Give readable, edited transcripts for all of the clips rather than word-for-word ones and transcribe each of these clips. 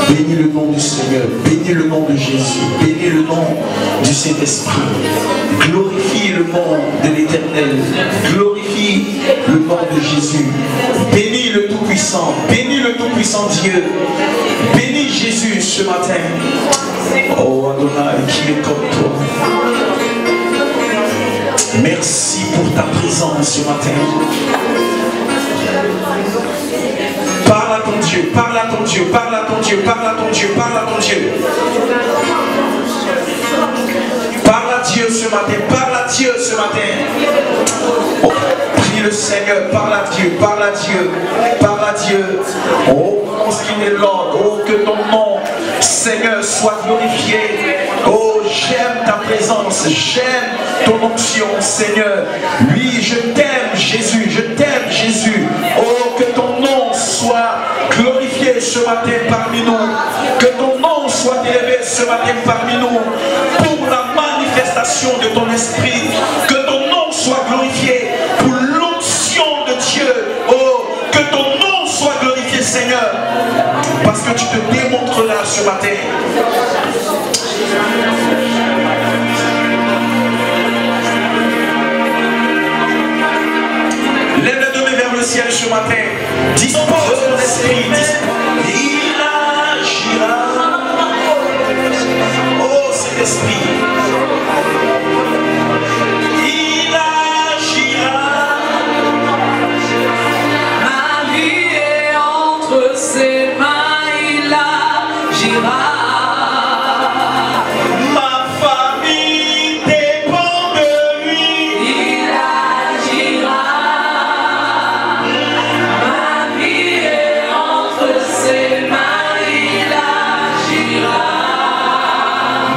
Bénis le nom du Seigneur, bénis le nom de Jésus, bénis le nom du Saint-Esprit. Glorifie le nom de l'Éternel, glorifie le nom de Jésus. Bénis le Tout-Puissant, bénis le Tout-Puissant Dieu. Bénis Jésus ce matin. Oh Adonai, qui est comme toi. Merci pour ta présence ce matin. Parle à ton Dieu, parle à ton Dieu, parle à ton Dieu, parle à ton Dieu, parle à ton Dieu. Parle à Dieu ce matin, parle à Dieu ce matin. Oh, prie le Seigneur, parle à Dieu, parle à Dieu, parle à Dieu. Oh, prononce qu'il est l'ordre. Oh, que ton nom, Seigneur, soit glorifié. Oh, j'aime ta présence, j'aime ton onction, Seigneur. Oui, je t'aime, Jésus, je t'aime, Jésus. Oh, que ton nom soit glorifié ce matin parmi nous. Que ton nom soit élevé ce matin parmi nous. Pour la manifestation de ton esprit. Que ton nom soit glorifié pour l'onction de Dieu. Oh, que ton nom soit glorifié, Seigneur. Parce que tu te démontres là ce matin. Lève les deux mains vers le ciel ce matin. Dispose ton esprit. Il agira. Oh, cet esprit. Il agira. Ma vie est entre ses mains. Il agira.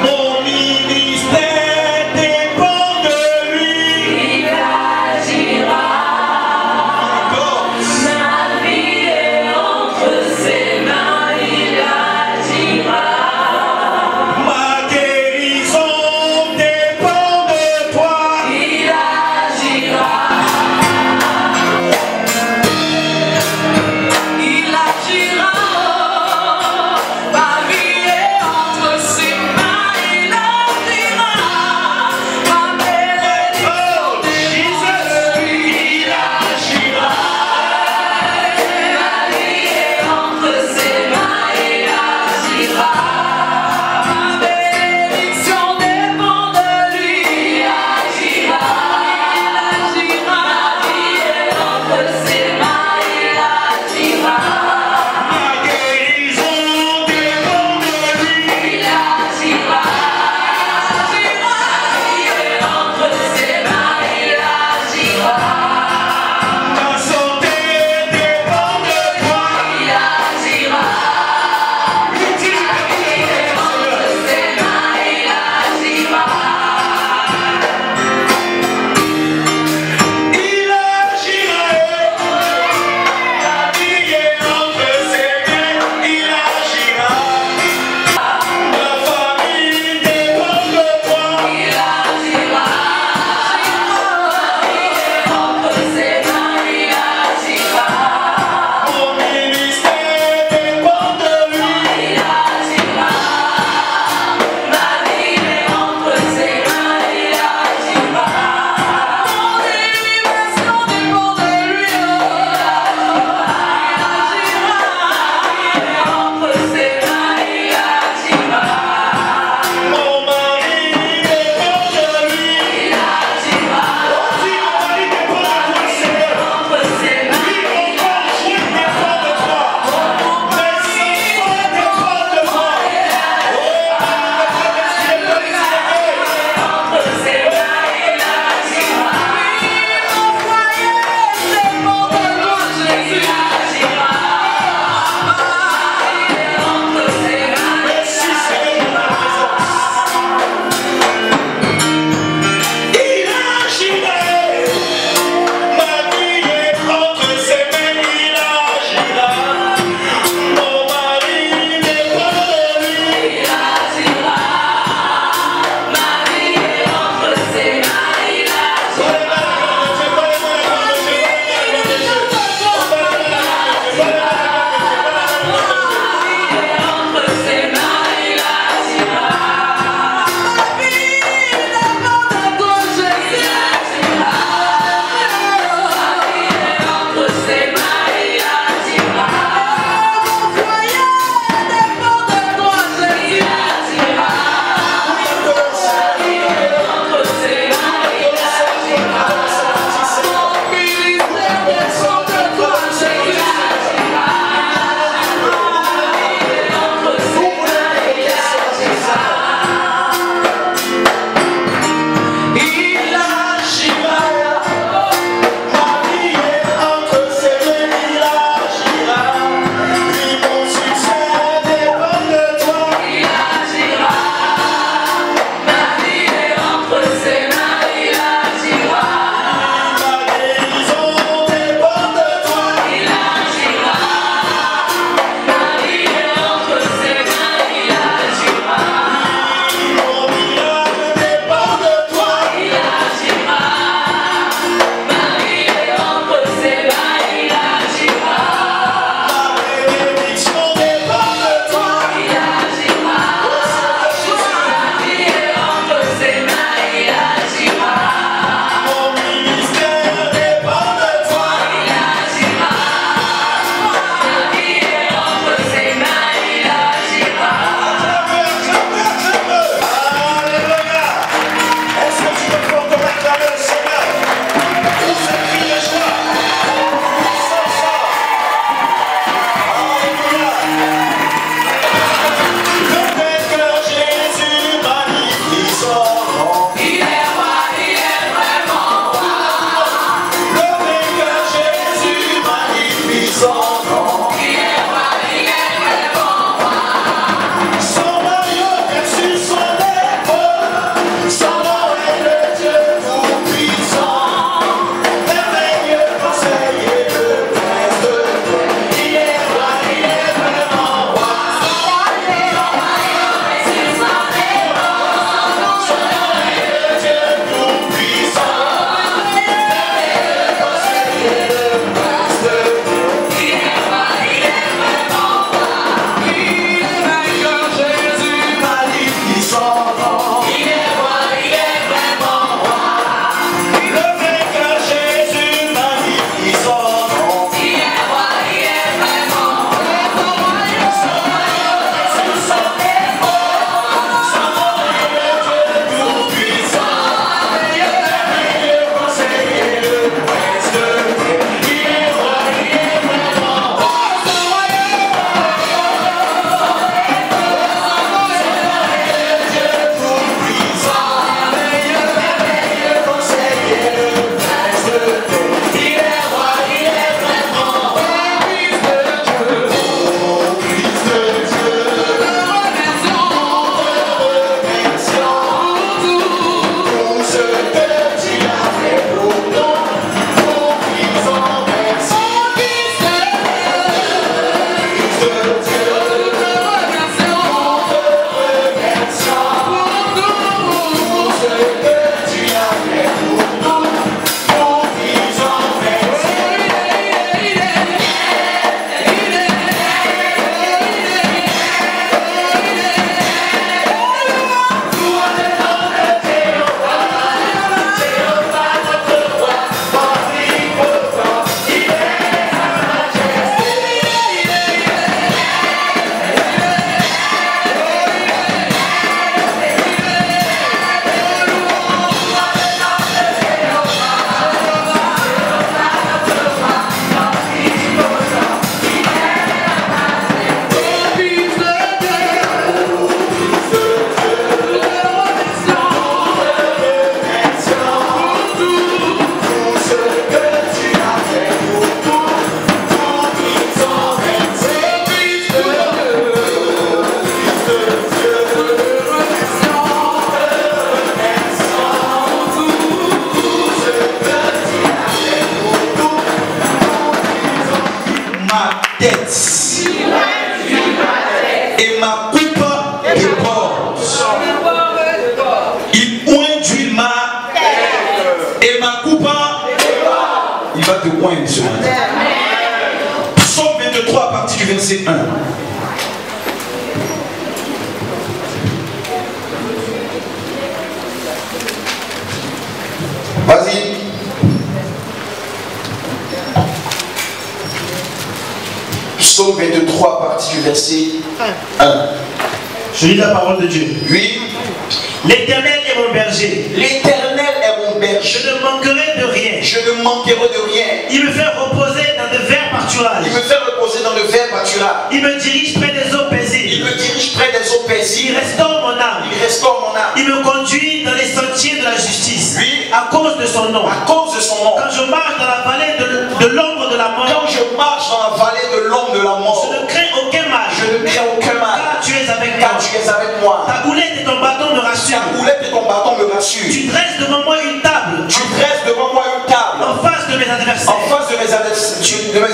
Mon ministère tête. Et ma coupe déborde. Il oint ma tête. Et ma coupe, il va te oindre ce matin. Psaume 23 à partir du verset 1. Vas-y. Psaume 23 à partir du verset 1. Je lis la parole de Dieu. Oui. L'Éternel est mon berger. L'Éternel est mon berger. Je ne manquerai de rien. Je ne manquerai de rien. Il me fait reposer dans de verts pâturages. Il me fait reposer dans le vert pâturage. Il me dirige près des eaux paisibles. Il me dirige près des eaux paisibles. Il restaure mon âme. Il restaure mon âme. Il me conduit dans les sentiers de la justice. Oui. À cause de son nom. À cause de son nom. Quand je marche dans la vallée de l'ombre de la mort. Quand je marche dans la vallée de l'ombre de la mort. Je ne crains aucun mal. Je ne crains aucun mal. Car tu es avec moi. Car tu es avec moi. Ta houlette et ton bâton me rassurent. Ta houlette et ton bâton me rassurent. Tu dresses devant moi une table. Tu dresses devant moi une table. En face de mes adversaires. En face de mes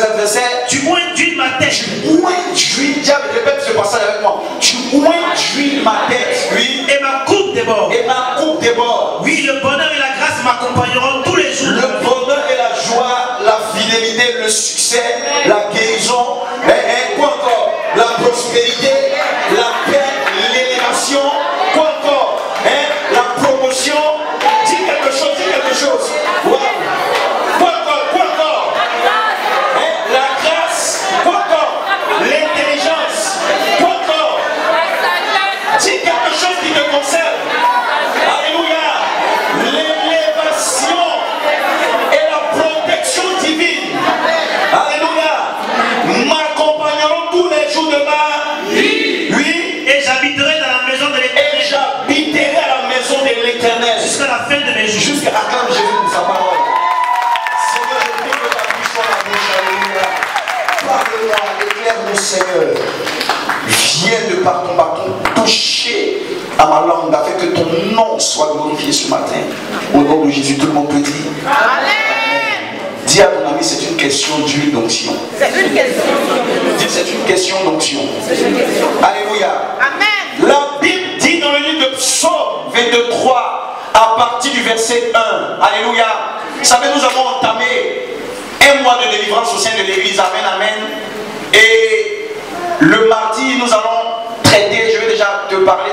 adversaires. Tu oins ma tête. Tu oins, diable, répète ce passage avec moi. Tu oins ma tête. Oui. Et ma coupe déborde. Et ma coupe déborde. Oui, le bonheur et la grâce m'accompagneront tous les jours. Le bonheur et la joie, la fidélité, le succès, la guérison, quoi encore? La prospérité, la paix, l'élévation, quoi encore? La promotion. Dis quelque chose, dis quelque chose. Wow. Quoi encore? Quoi encore? La grâce, quoi encore? L'intelligence, quoi encore? Dis quelque chose qui te concerne. Alléluia. L'élévation et la protection divine. Alléluia. M'accompagneront tous les jours de ma vie. Oui. Et j'habiterai dans la maison de l'Éternel. Et j'habiterai à la maison de l'Éternel. Jusqu'à la fin de mes jours. Jusqu'à acclame Jésus pour sa parole. Seigneur, je prie que ta bouche soit la bouche. Alléluia. Parle-moi, éclaire-nous, Seigneur. Viens de par ton bâton toucher à ma langue afin que ton nom soit glorifié ce matin. Au nom de Jésus, tout le monde peut dire. Amen. Dis à ton ami, c'est une question d'huile d'onction. C'est une question. Dis, c'est une question d'onction. Alléluia. Amen. La Bible dit dans le livre de Psaume 23 à partir du verset 1. Alléluia. Vous savez, nous avons entamé un mois de délivrance au sein de l'église. Amen, amen. Et le mardi, nous allons traiter, je vais déjà te parler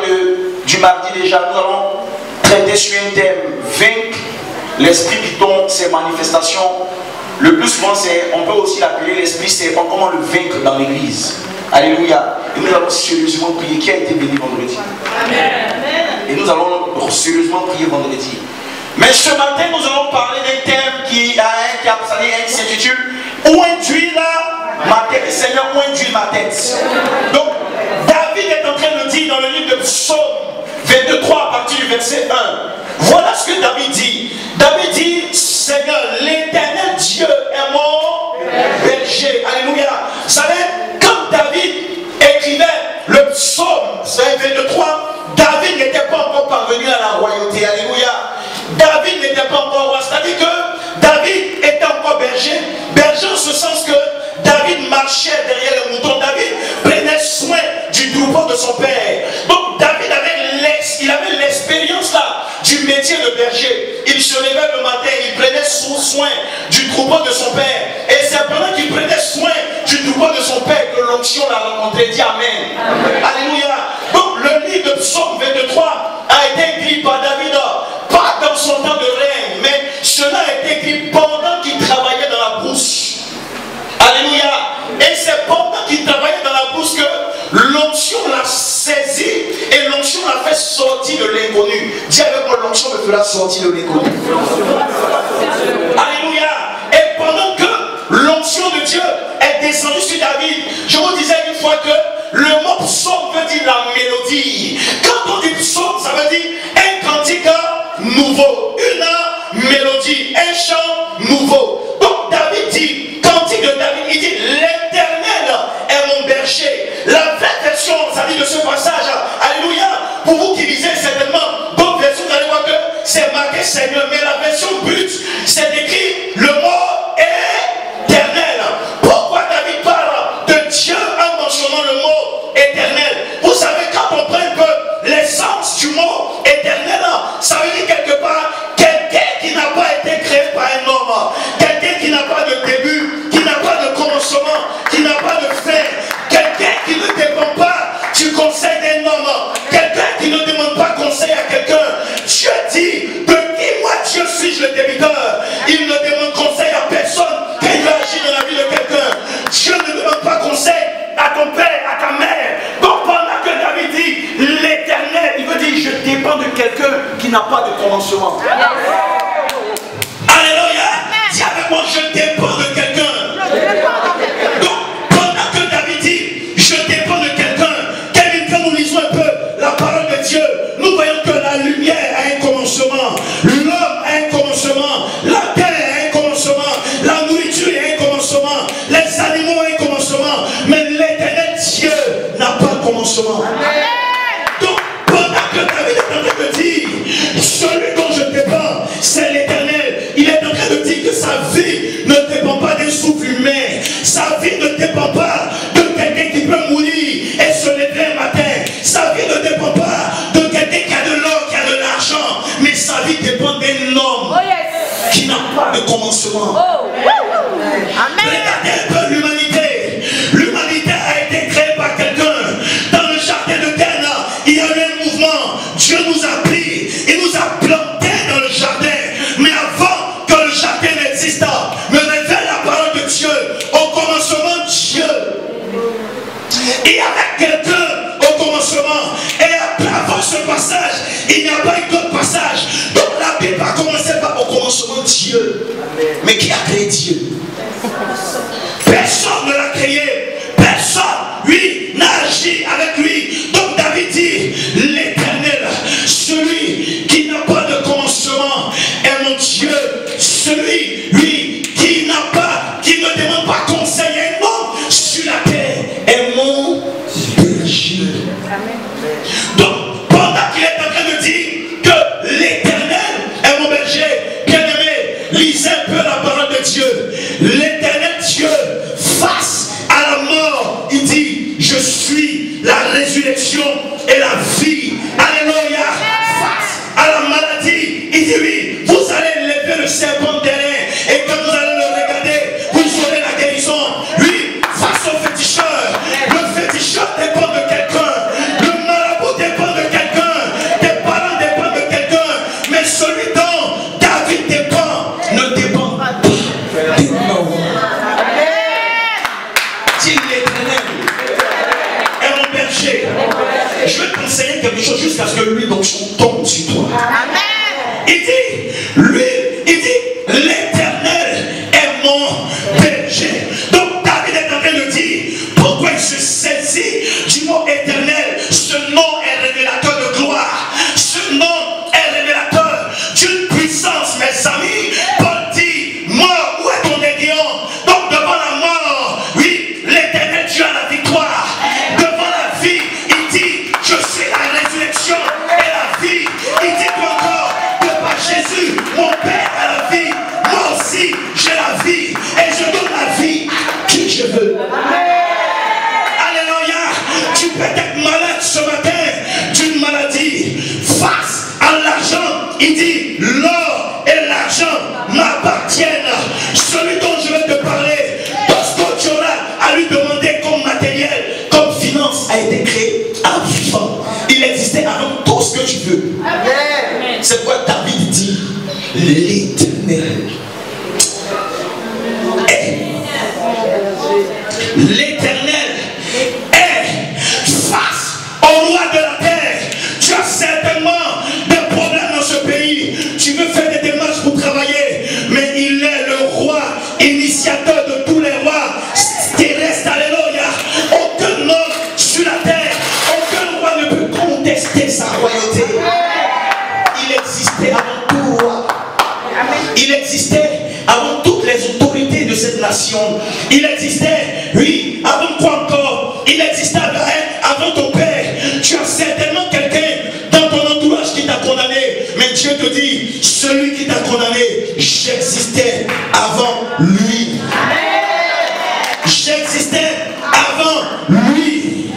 du mardi déjà, nous allons traiter sur un thème, vaincre l'esprit qui tombe, ses manifestations. Le plus souvent, on peut aussi l'appeler l'esprit serpent, comment le vaincre dans l'église. Alléluia. Et nous allons sérieusement prier. Qui a été béni vendredi? Amen. Et nous allons sérieusement prier vendredi. Mais ce matin, nous allons parler d'un thème qui s'intitule Où induit ma tête? Seigneur, où induit ma tête? Donc, David est en train de dire dans le livre de Psaume 23 à partir du verset 1. Voilà ce que David dit. David dit, Seigneur, l'Éternel Dieu est mon berger. Alléluia. Vous savez, quand David écrivait le psaume 23, David n'était pas encore parvenu à la royauté. Alléluia. David n'était pas encore roi. C'est-à-dire que David était encore berger. Berger en ce sens que David marchait derrière le mouton. David prenait soin du troupeau de son père. Donc David avait l'expérience là du métier de berger. Il se levait le matin, il prenait soin du troupeau de son père. Et c'est pendant qu'il prenait soin du troupeau de son père que l'onction l'a rencontré. Dis Amen. Amen. Alléluia. Donc le livre de Psaume 23 a été écrit par David, pas dans son temps de règne, mais cela a été écrit pendant qu'il travaillait dans la brousse. Alléluia. Et c'est pendant qu'il travaillait dans la brousse que l'onction l'a saisi et l'onction l'a fait sortir de l'inconnu. Dis avec moi, l'onction me fera sortir de l'inconnu. Alléluia. Et pendant que l'onction de Dieu est descendue sur David, je vous disais une fois que le mot psaume veut dire la mélodie. Quand on dit psaume, ça veut dire un cantique nouveau, une mélodie, un chant nouveau. Donc David dit, cantique de David, il dit l'Éternel est mon berger. La vraie version, ça dit de ce passage, alléluia, pour vous qui lisez certainement d'autres versions, vous allez voir que c'est marqué Seigneur, mais la version brute, c'est écrit le mot éternel. Pourquoi David parle dépends de quelqu'un qui n'a pas de commencement. Alléluia. Dis avec moi, je dépends de quelqu'un. Donc, pendant que David dit, je dépends de quelqu'un, quand nous lisons un peu la parole de Dieu, nous voyons que la lumière a un commencement, l'homme a un commencement, la terre a un commencement, la nourriture a un commencement, les animaux ont un commencement, mais l'éternel Dieu n'a pas de commencement. Donc, pendant que David est en train de dire, celui dont je dépends, c'est l'éternel, il est en train de dire que sa vie ne dépend pas d'un souffle humain, sa vie ne dépend pas de quelqu'un qui peut mourir et se lever un matin, sa vie ne dépend pas de quelqu'un qui a de l'or, qui a de l'argent, mais sa vie dépend d'un homme qui n'a pas de commencement. Regardez un peu l'humanité. L'humanité a été créée par quelqu'un. Dans le jardin de Éden, il y a eu un mouvement. Dieu nous a pris, il nous a plantés dans le jardin. Mais avant que le jardin n'existe, me révèle la parole de Dieu. Au commencement, Dieu. Il y avait quelqu'un au commencement. Et après, avant ce passage, il n'y a pas eu d'autre passage. Donc la Bible a commencé par au commencement Dieu. Mais qui a créé Dieu? Personne ne l'a créé. Personne, lui, n'a agi avec lui. Donc David dit, l'Éternel, celui qui n'a pas de commencement est mon Dieu. Celui, lui, qui n'a pas, qui ne demande pas conseil à un homme sur la terre est mon berger. Donc, pendant qu'il est en train de dire que l'Éternel est mon berger, bien aimé, lisez un peu la parole de Dieu. L'Éternel Dieu, face à la mort, il dit, je suis la résurrection et la vie. Alléluia. Face à la maladie, il dit oui, vous allez lever le serpent terrain et quand vous allez le regarder, vous aurez la guérison. Oui, face au féticheur, le féticheur dépend de quelqu'un, le marabout dépend de quelqu'un, tes parents dépendent de quelqu'un, mais celui dont David dépend ne dépend pas de l'homme. Dis l'Éternel est mon berger. Je vais te conseiller quelque chose jusqu'à ce que lui tombe sur toi. Il dit, lui, il dit, l'Éternel est mon berger. Donc David est en train de dire, pourquoi il se saisit du mot éternel? Ce nom est révélateur de gloire. Ce nom est révélateur d'une puissance, mes amis. Paul dit, mort, où est ton aiguillon? Donc devant la mort, oui, l'Éternel Dieu a la victoire. Devant la vie, il dit, je suis la résurrection et la vie. Il dit encore, de par Jésus, mon Père a la vie. Moi aussi, j'ai la vie. Et je donne la vie à qui je veux. Alléluia. Tu peux être malade ce matin d'une maladie. Face à l'argent, il dit, l'or et l'argent m'appartiennent. Celui dont je vais te parler, tout ce que tu auras à lui demander comme matériel, comme finance, a été créé avant. Il existait avant tout ce que tu veux. C'est quoi David dit? L'Éternel est. L'Éternel est face au roi de la terre. Tu as certainement des problèmes dans ce pays. Tu veux faire des démarches pour travailler, mais il est le roi, initiateur de tous les rois terrestres. Alléluia. Aucun homme sur la terre, aucun roi ne peut contester sa royauté. Il existait avant tout roi. Il existait avant toutes les autorités de cette nation. Il existait, oui, avant quoi encore? Il existait avant ton père. Tu as certainement quelqu'un dans ton entourage qui t'a condamné. Mais Dieu te dit, celui qui t'a condamné, j'existais avant lui. J'existais avant lui.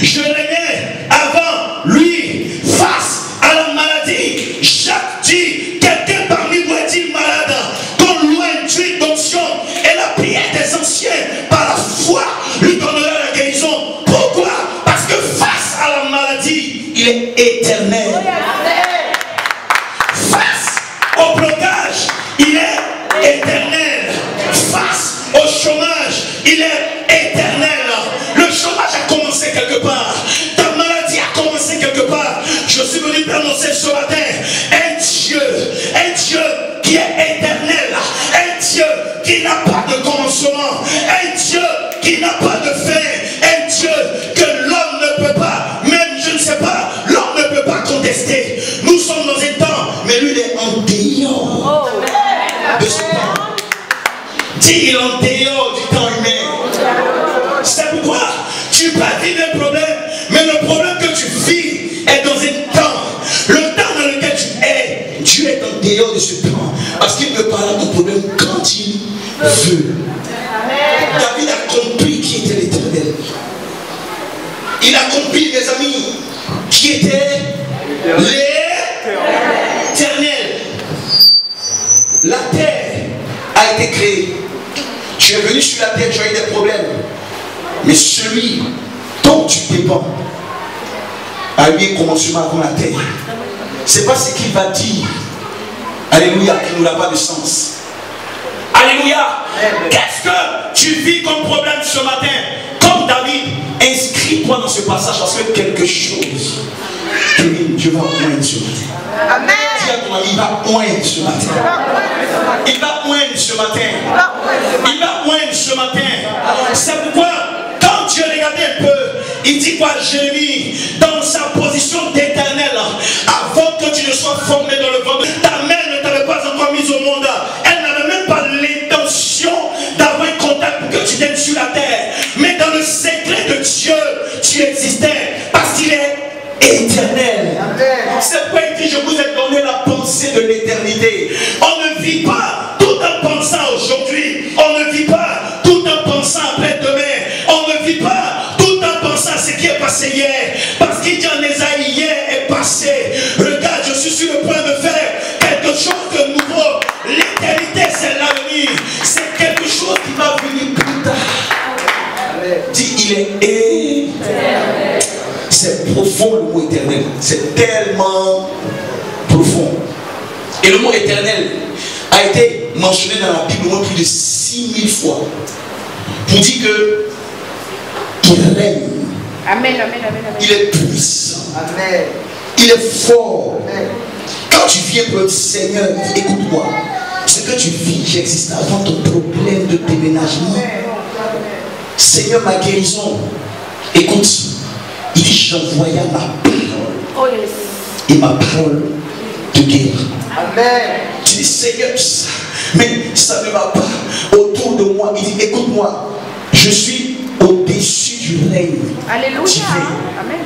Je régnais avant lui. Face à la maladie, Jacques dit, quelqu'un parmi vous est-il malade? Qu'on loin d'huile d'onction et la prière des anciens par la foi lui donnera la guérison. Pourquoi? Parce que face à la maladie, il est éternel. Face au blocage, il est éternel. Face au chômage, il est éternel. Le chômage a commencé quelque part. Ta maladie a commencé quelque part. Je suis venu peux annoncer ce matin un Dieu qui est éternel, un Dieu qui n'a pas de commencement, un Dieu qui n'a pas de fin, un Dieu que l'homme ne peut pas, même je ne sais pas, l'homme ne peut pas contester. Nous sommes dans un temps, mais lui il est en dehors de ce temps. Dis, il est en dehors du temps humain. C'est pourquoi tu peux vivre un problème, mais le problème que tu vis est dans un temps. Le temps dans lequel tu es, Dieu est en dehors de ce temps. Parce qu'il peut parler de ton problème quand il veut. David a compris qui était l'Éternel. Il a compris, mes amis, qui était l'Éternel. La terre a été créée. Tu es venu sur la terre, tu as eu des problèmes. Mais celui dont tu dépends a eu un commencement avant la terre. C'est pas ce qu'il va dire. Alléluia, qui n'a pas de sens. Alléluia. Qu'est-ce que tu vis comme problème ce matin? Comme David, inscris-toi dans ce passage parce que quelque chose, Dieu va oindre ce matin. Amen. Dis à ton ami, il va oindre ce matin. Il va oindre ce matin. Il va oindre ce matin. C'est pourquoi, quand Dieu regardait un peu, il dit quoi, Jérémie, dans sa position d'éternel, avant que tu ne sois formé dans le ventre, ta mère ne t'avait pas encore mise au monde. Elle n'avait même pas l'intention d'avoir un contact pour que tu viennes sur la terre. Mais dans le secret de Dieu, tu existais parce qu'il est éternel. C'est pourquoi il dit, je vous ai donné la pensée de l'éternité. On ne vit pas tout en pensant aujourd'hui. On ne vit pas tout en pensant après-demain. On ne vit pas tout en pensant à ce qui est passé hier. Parce qu'il dit en Ésaïe, hier est passé. Regarde, je suis sur le point de faire quelque chose de nouveau. L'éternité, c'est l'avenir. C'est quelque chose qui va venir plus tard. Dis, il est éternel. C'est profond le mot éternel. C'est tellement profond. Et le mot éternel a été mentionné dans la Bible au moins plus de 6000 fois. Pour dire que il règne. Amen, amen, amen, amen. Il est puissant. Amen. Il est fort. Amen. Quand tu viens pour le Seigneur, écoute-moi. Ce que tu vis, j'existe avant ton problème de déménagement. Seigneur, ma guérison. Écoute. Il dit, j'envoya ma parole. Oh yes. Et ma parole te guérit. Amen. Tu dis, Seigneur, mais ça ne va pas autour de moi. Il dit, écoute-moi, je suis au-dessus du règne. Alléluia. Amen.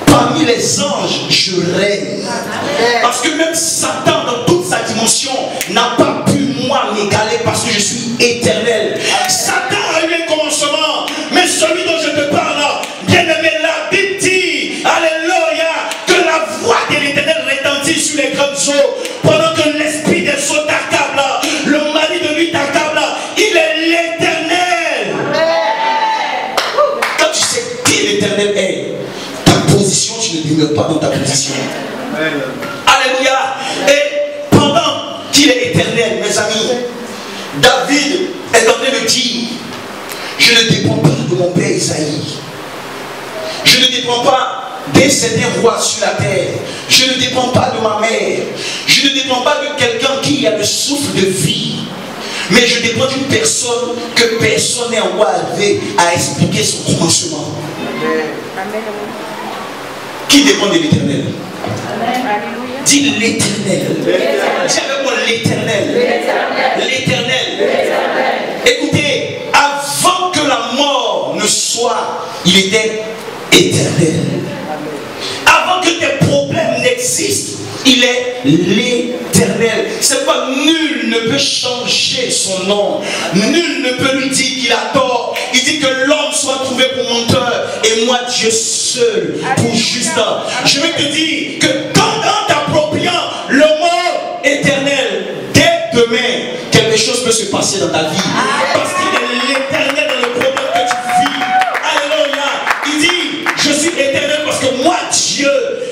Parmi les anges, je règne. Amen. Parce que même Satan, dans toute sa dimension, n'a pas pu, moi, m'égaler parce que je suis éternel. Satan a eu un commencement, mais celui dont je te parle, bien-aimé, la Bible dit, alléluia, que la voix de l'Éternel retentit sur les grandes eaux, pendant que l'esprit des eaux t'accable, le mari de lui t'accable, il est l'Éternel. Quand tu sais qui l'Éternel est, ta position, tu ne demeures pas dans ta position. Alléluia. Et pendant qu'il est éternel, mes amis, David est en train de dire, je ne dépends pas de mon père Isaïe. Je ne dépends pas d'un certain roi sur la terre. Je ne dépends pas de ma mère. Je ne dépends pas de quelqu'un qui a le souffle de vie. Mais je dépends d'une personne que personne n'est encore arrivé à expliquer son commencement. Amen. Qui dépend de l'Éternel? Alléluia. Dis l'Éternel. Dis avec moi l'Éternel. L'Éternel. Écoutez, avant que la mort ne soit, il était éternel. Avant que tes problèmes n'existent, il est l'éternel. C'est pas nul ne peut changer son nom. Nul ne peut lui dire qu'il a tort. Il dit que l'homme soit trouvé pour menteur et moi Dieu seul pour juste. Je vais te dire que en t'appropriant le mot éternel, dès demain, quelque chose peut se passer dans ta vie. Parce qu'il est l'éternel dans le problème que tu vis. Alléluia. Il dit, je suis éternel parce que moi Dieu,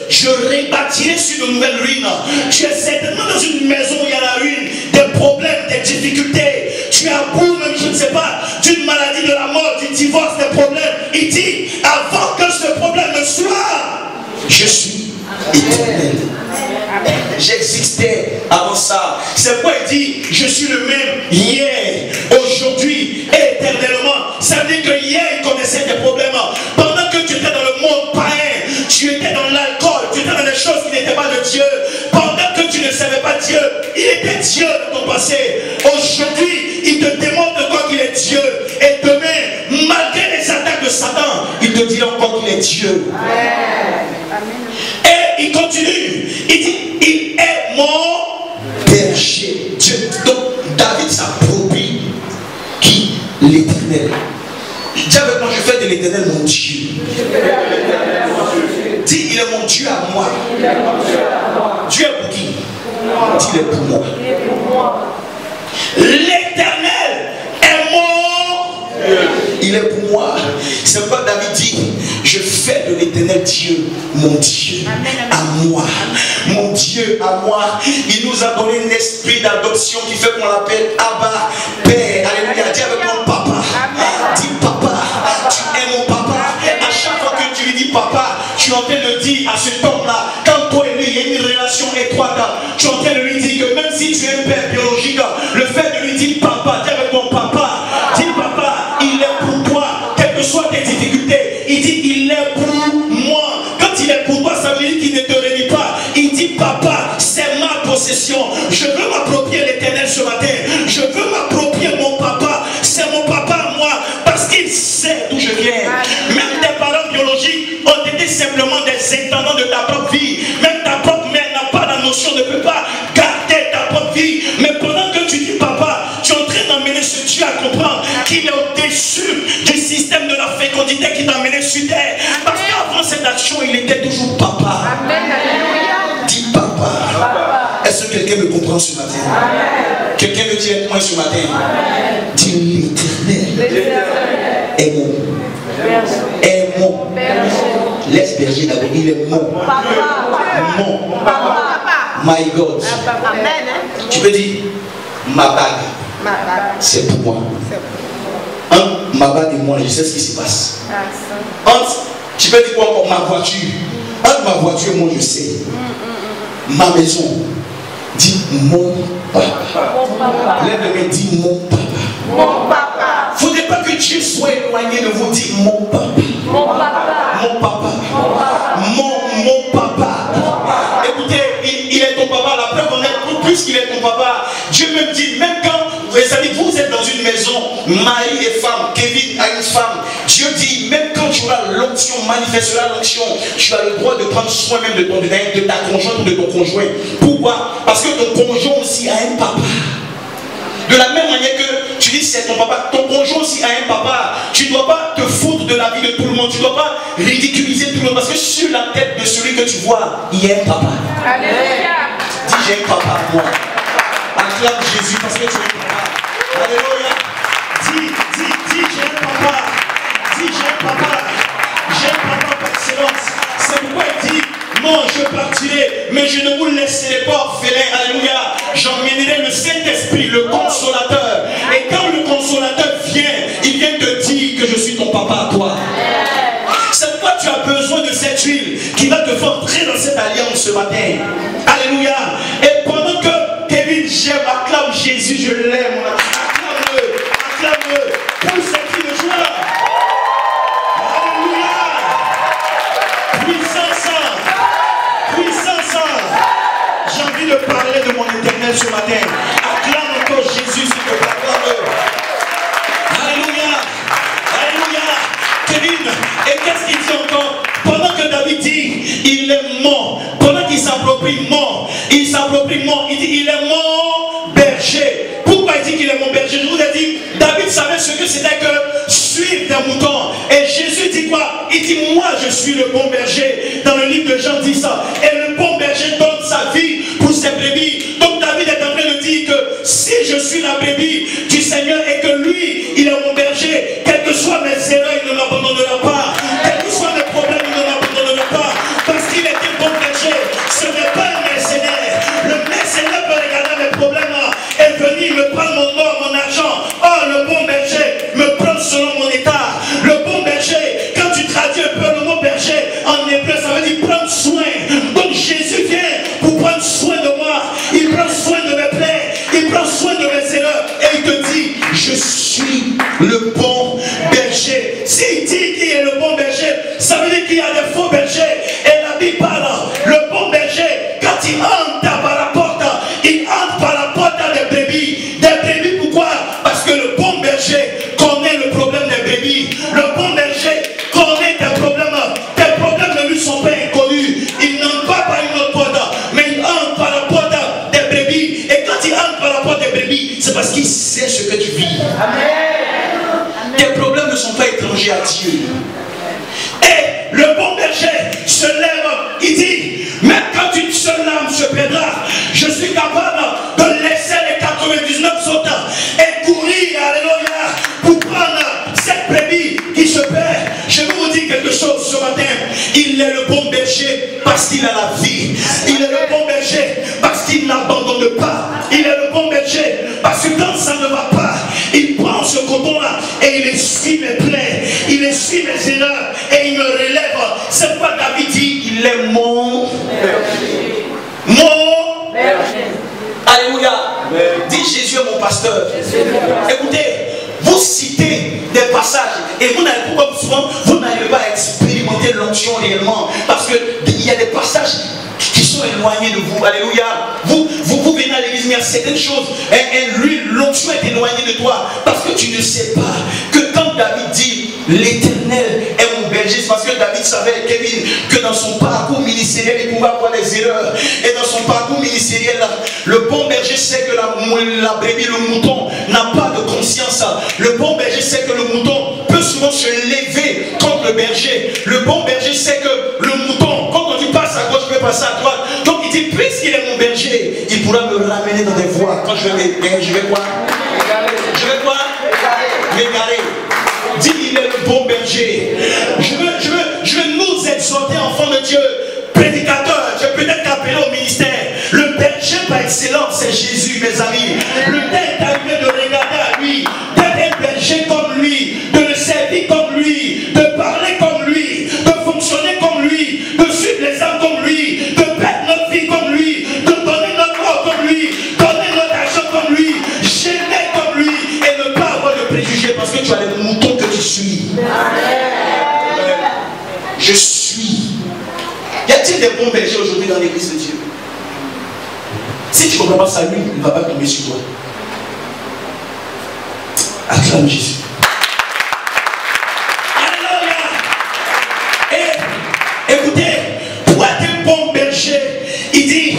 je rebâtirai sur de nouvelles ruines. Tu es certainement dans une maison où il y a la ruine, des problèmes, des difficultés. Tu es à bout même, je ne sais pas, d'une maladie, de la mort, du divorce, des problèmes. Il dit, avant que ce problème ne soit, je suis. éternel. J'existais avant ça. C'est pourquoi il dit, je suis le même hier, aujourd'hui et éternellement. Ça veut dire que hier, il connaissait tes problèmes. Pendant que tu étais dans le monde païen, tu étais dans l'alcool, tu étais dans des choses qui n'étaient pas de Dieu. Pendant que tu ne savais pas Dieu, il était Dieu dans ton passé. Aujourd'hui, il te démontre encore qu'il est Dieu. Et demain, malgré les attaques de Satan, il te dit encore qu'il est Dieu. Et il continue. Il dit, il est mon berger. Dieu. Donc, David s'approprie qui? L'éternel. Dis avec moi, je fais de l'éternel mon Dieu. Dis, il est mon Dieu à moi. Dieu est pour qui? Dis, il est pour moi. L'éternel est mon. Il est pour moi. C'est pourquoi David dit, je fais de l'éternel Dieu, mon Dieu à moi. Mon Dieu à moi. Il nous a donné un esprit d'adoption qui fait qu'on l'appelle Abba, Père. Alléluia. Dis avec mon papa. Dis papa, tu es mon papa. À chaque fois que tu lui dis papa, tu es en train de dire à cet homme-là, quand toi et lui, il y a une relation étroite, tu es en train de lui dire que même si tu es un père biologique, le fait de lui dire papa, dis avec mon papa, dis papa, il est pour toi, quelles que soient tes difficultés, il dit il est pour moi. Quand il est pour toi, ça veut dire qu'il ne te réunit pas. Il dit papa, c'est ma possession. Je veux m'approprier l'éternel ce matin. Je veux m'approprier mon papa. C'est mon papa à moi parce qu'il sait d'où je viens. Même tes parents biologiques ont été simplement des intendants de ta propre vie. Même ta propre mère n'a pas la notion, ne peut pas garder ta propre vie. Mais pendant que tu dis papa, tu es en train d'emmener ce Dieu à comprendre qu'il est au-dessus du système de la fécondité qui t'a amené sur terre. Parce qu'avant cette action, il était toujours papa. Dis papa. Est-ce que quelqu'un me comprend ce matin? Quelqu'un me dit avec moi ce matin? Dis l'éternel est mon. Est mon. Laisse berger d'abord, il est mon. Mon. My God. Tu peux dire ma bague. C'est pour moi. Entre ma bague et moi, je sais ce qui se passe. Entre, tu peux dire quoi encore? Ma voiture. Entre ma voiture et moi, je sais. Ma maison. Dis mon papa. Lève le main, dis mon papa. Mon papa. Il ne faudrait pas que Dieu soit éloigné de vous. Dis mon papa. Mon papa. Mon papa. Mon papa. Écoutez, il est ton papa. La preuve en est plus qu'il est ton papa. Dieu me dit, même quand vous êtes dans une maison, mari et femme, Kevin a une femme. Dieu dit, même quand tu auras l'onction, manifestera l'onction, tu as le droit de prendre soin même de ta conjointe ou de ton conjoint. Pourquoi? Parce que ton conjoint aussi a un papa. De la même manière que tu dis c'est ton papa, ton conjoint aussi a un papa. Tu ne dois pas te foutre de la vie de tout le monde. Tu ne dois pas ridiculiser tout le monde. Parce que sur la tête de celui que tu vois, il y a un papa. Alléluia. Dis j'ai un papa moi. Acclame Jésus parce que tu es un papa. Alléluia. Dis j'ai un papa. Dis j'ai un papa. J'ai un papa par excellence. C'est pourquoi il dit non, je partirai, mais je ne vous laisserai pas orphelin. Alléluia. J'emmènerai le Saint-Esprit, le Consolateur. Et quand le Consolateur vient, il vient te dire que je suis ton papa à toi. C'est pourquoi tu as besoin de cette huile qui va te faire entrer dans cette alliance ce matin. Alléluia. Et pendant que Kevin j'aime, acclame Jésus, je l'aime. Acclame-le. Pour cette fille de joie. J'ai envie de parler de mon éternel ce matin. Acclame encore Jésus, s'il te plaît. Alléluia. Alléluia. Kevin, et qu'est-ce qu'il dit encore? Pendant que David dit, il est mort. Pendant qu'il s'approprie mort, il s'approprie mort. Il dit, il est mon berger. Pourquoi il dit qu'il est mon berger? Je vous ai dit, David savait ce que c'était que suivre des moutons. Et Jésus dit quoi? Il dit, moi je suis le bon berger. Dans le livre de Jean 10, et le bon berger donne sa vie pour ses brebis. Donc David est en train de dire que si je suis la brebis du Seigneur et que lui, il est mon berger, quelles que soient mes erreurs, il ne m'abandonnera pas. Quels que soient mes problèmes, il ne m'abandonnera pas. Parce qu'il est un bon berger. Ce n'est pas un mercenaire. Le mercenaire peut regarder mes problèmes et venir me prendre mon or, mon argent. Oh, le bon berger me prend selon mon état. Le bon berger, quand tu traduis un peu le mot berger en hébreu, ça veut dire prendre soin. Donc louanger à Dieu. Et le bon berger se lève, il dit, même quand une seule âme se perdra, je suis capable de laisser les 99 autres et courir, alléluia, pour prendre cette brebis qui se perd. Je vais vous dire quelque chose ce matin. Il est le bon berger parce qu'il a la vie. Il est le bon berger parce qu'il n'abandonne pas. Il est le bon berger parce que quand ça ne va pas, il prend ce coton-là et il essuie mes plaies, il essuie mes erreurs et il me relève. C'est pourquoi David dit, il est mon berger. Alléluia. Dis Jésus est mon pasteur. Écoutez, vous citez des passages et vous n'avez pas souvent, vous n'arrivez pas à expérimenter l'onction réellement parce qu'il y a des passages qui sont éloignés de vous. Alléluia. Vous venez à l'église, mais il y a certaines choses. Et lui, l'onction est éloignée de toi parce que tu ne sais pas que quand David dit l'Éternel est mon berger, c'est parce que David savait, Kevin, que dans son parcours ministériel, il pouvait avoir des erreurs. Et dans son parcours ministériel, le bon berger sait que la brebis, le mouton, n'a pas de conscience. Le bon berger sait que le mouton peut souvent se lever contre le berger. Le bon berger sait que le mouton, quand on dit passe à gauche, je vais passer à droite. Donc il dit, puisqu'il est mon berger, il pourra me ramener dans des voies. Quand je vais quoi? Je vais quoi? M'égarer. Dis, il est le bon berger. Je veux nous exhorter, enfants de Dieu, prédicateurs. Je peux peut-être appeler au ministère. Le berger par excellence, c'est Jésus, mes amis. Le temps est arrivé de regarder à lui, d'être un berger comme lui, de le servir comme lui, de parler comme lui, de fonctionner comme lui, de suivre les âmes comme lui, de perdre notre vie comme lui, de donner notre corps comme lui, donner notre argent comme lui, gêner comme lui et ne pas avoir de préjugés parce que tu as les moutons que tu suis. Je suis. Y a-t-il des bons bergers aujourd'hui dans l'église de Dieu? Si tu ne comprends pas ça, lui, il ne va pas tomber sur toi. Acclame Jésus. Alléluia. Et écoutez, pour être un bon berger, il dit,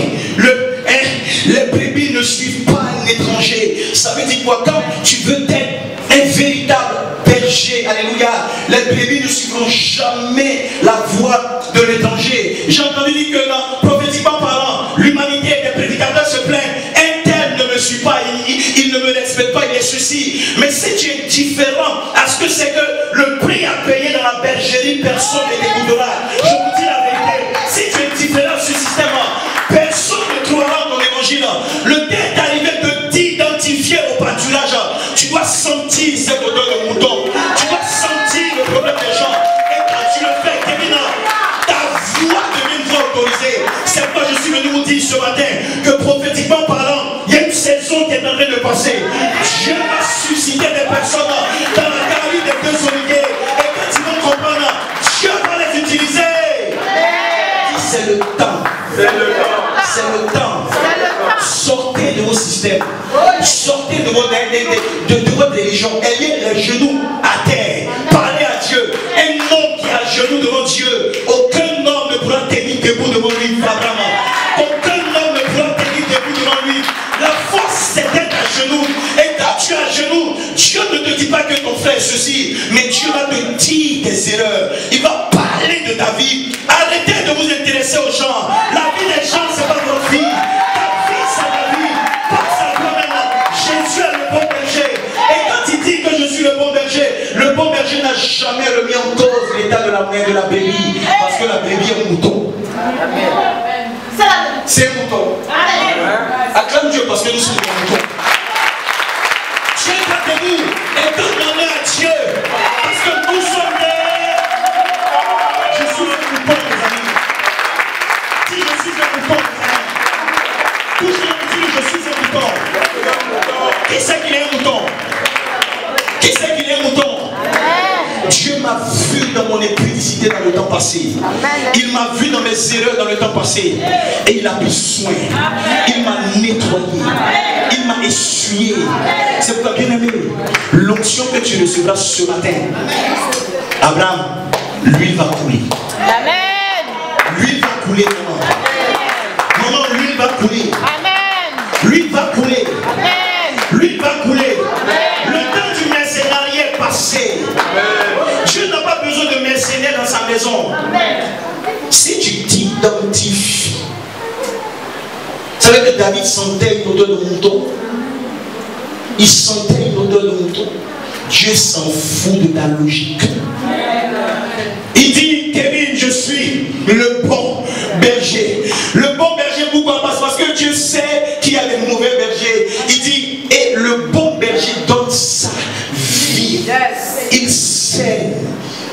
les brebis ne suivent pas un étranger. Ça veut dire quoi? Quand tu veux être un véritable berger, alléluia, les brebis ne suivront jamais la voie de l'étranger. J'ai entendu dire que prophétiquement parlant, l'humanité des prédicateurs se plaignent. Un tel ne me suit pas, il ne me respecte pas, il est ceci. Mais si tu es différent à ce que c'est que le prix à payer dans la bergerie, personne ne t'écoutera. Je vous dis la vérité. Si tu es différent de ce système, personne ne trouvera ton évangile. Le temps est arrivé de t'identifier au pâturage. Tu dois sentir cette odeur de mouton. Tu dois sentir le problème des gens. Et quand tu le fais, Kevin, ta voix devient une voix autorisée. C'est pourquoi je suis venu vous dire ce matin que prophétiquement parlant, il y a une saison qui est en train de passer. Dieu va susciter des personnes dans la galerie des deux oliviers. Et quand ils vont comprendre, Dieu va les utiliser. C'est le temps. C'est le temps. C'est le temps. Sortez de vos systèmes. Sortez de votre religion. Ayez les genoux à terre. Parlez à Dieu. Un homme qui a genoux devant Dieu, aucun homme ne pourra tenir debout devant lui. Aucun homme ne pourra tenir debout devant lui. La force, c'est d'être à genoux. Et quand tu es à genoux, Dieu ne te dit pas que ton frère est ceci, mais Dieu va te dire tes erreurs. Il va parler de ta vie. Arrêtez de vous intéresser aux gens. La vie des gens, c'est pas votre vie. Ta vie, c'est la vie. Pense à toi-même. Jésus est le bon berger. Et quand il dit que je suis le bon berger n'a jamais remis en cause l'état de la mère de la brebis. Parce que la brebis est un mouton. C'est un mouton. Acclame Dieu parce que nous sommes des moutons. Dieu est près de nous et donne l'honneur à Dieu. Parce que nous sommes des... Je suis un mouton, mes amis. Dis, je suis un mouton, mes amis. Toujours dis, je suis un mouton. Qui c'est qu'il est un mouton? Qui c'est qu'il est un mouton? Dieu m'a vu dans mon impudicité dans le temps passé. Il m'a vu dans mes erreurs dans le temps passé. Et il a pris soin. Il m'a nettoyé. Il m'a essuyé. C'est pourquoi, bien aimé, l'onction que tu recevras ce matin, Abraham, l'huile va couler. L'huile va couler, maman. Maman, l'huile va couler. L'huile va couler. L'huile va couler. Le temps du mercenariat est passé. Dieu maison. Si tu t'identifies, vous savez que David sentait une odeur de mouton. Il sentait une odeur de mouton. Dieu s'en fout de ta logique. Il dit, Kevin, je suis le bon berger. Le bon berger, pourquoi? Parce que Dieu sait qu'il y a des mauvais bergers. Il dit, et le bon berger donne sa vie. Il saigne.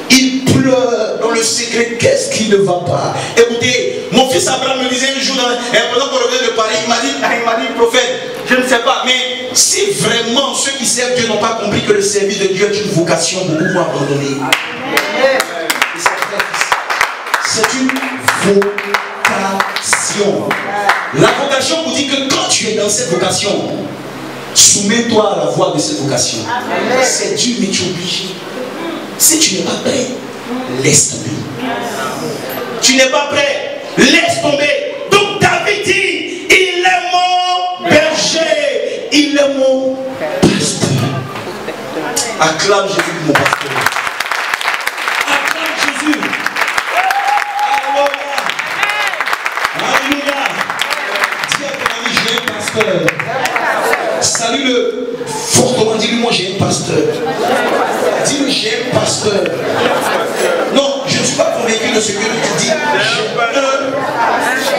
Il pleure dans le secret. Qu'est-ce qui ne va pas? Écoutez, mon fils Abraham me disait un jour, pendant qu'on revenait de Paris, il m'a dit, prophète, je ne sais pas, mais si vraiment ceux qui servent Dieu n'ont pas compris que le service de Dieu est une vocation, beaucoup vont abandonner. C'est une vocation. La vocation vous dit que quand tu es dans cette vocation, soumets-toi à la voie de cette vocation. C'est Dieu, mais tu es obligé. Si tu n'es pas prêt, laisse tomber. Tu n'es pas prêt, laisse tomber. Donc David dit, il est mon berger, il est mon pasteur. Acclame Jésus, mon pasteur. Acclame Jésus. Alléluia. Dis à ton ami, j'ai un pasteur. Salue-le fortement, dis-lui, moi j'ai un pasteur. Dis-lui, j'ai un pasteur. Non, je ne suis pas convaincu de ce que tu dis.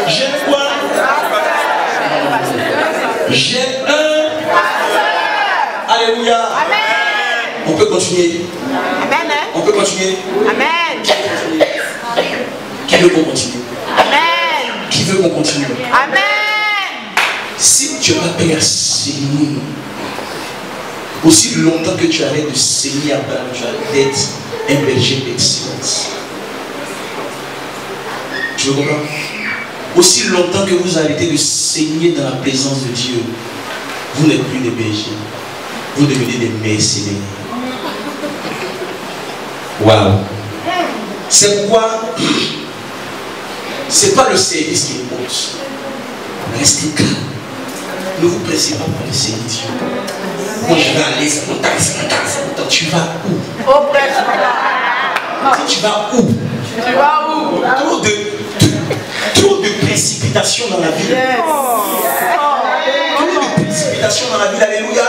J'ai quoi? J'ai un. Alléluia. Amen. On peut continuer. Amen. On peut continuer. Amen. Qui veut qu'on continue? Amen. Qui veut qu'on continue? Amen. Si tu as payé à saigner, aussi longtemps que tu arrêtes de saigner, tu arrêtes d'être un berger d'excellence. Tu veux comprendre? Aussi longtemps que vous arrêtez de saigner dans la présence de Dieu, vous n'êtes plus des bergers, vous devenez des mercenaires. Waouh! C'est pourquoi c'est pas le service qui importe. Restez calme. Ne vous pressez pas pour laisser Dieu. Moi je vais aller, c'est mon temps. Tu vas où? Au prêtre. Tu vas où? Tu vas où? Trop de précipitation dans la vie. Trop de précipitation dans la vie. Alléluia.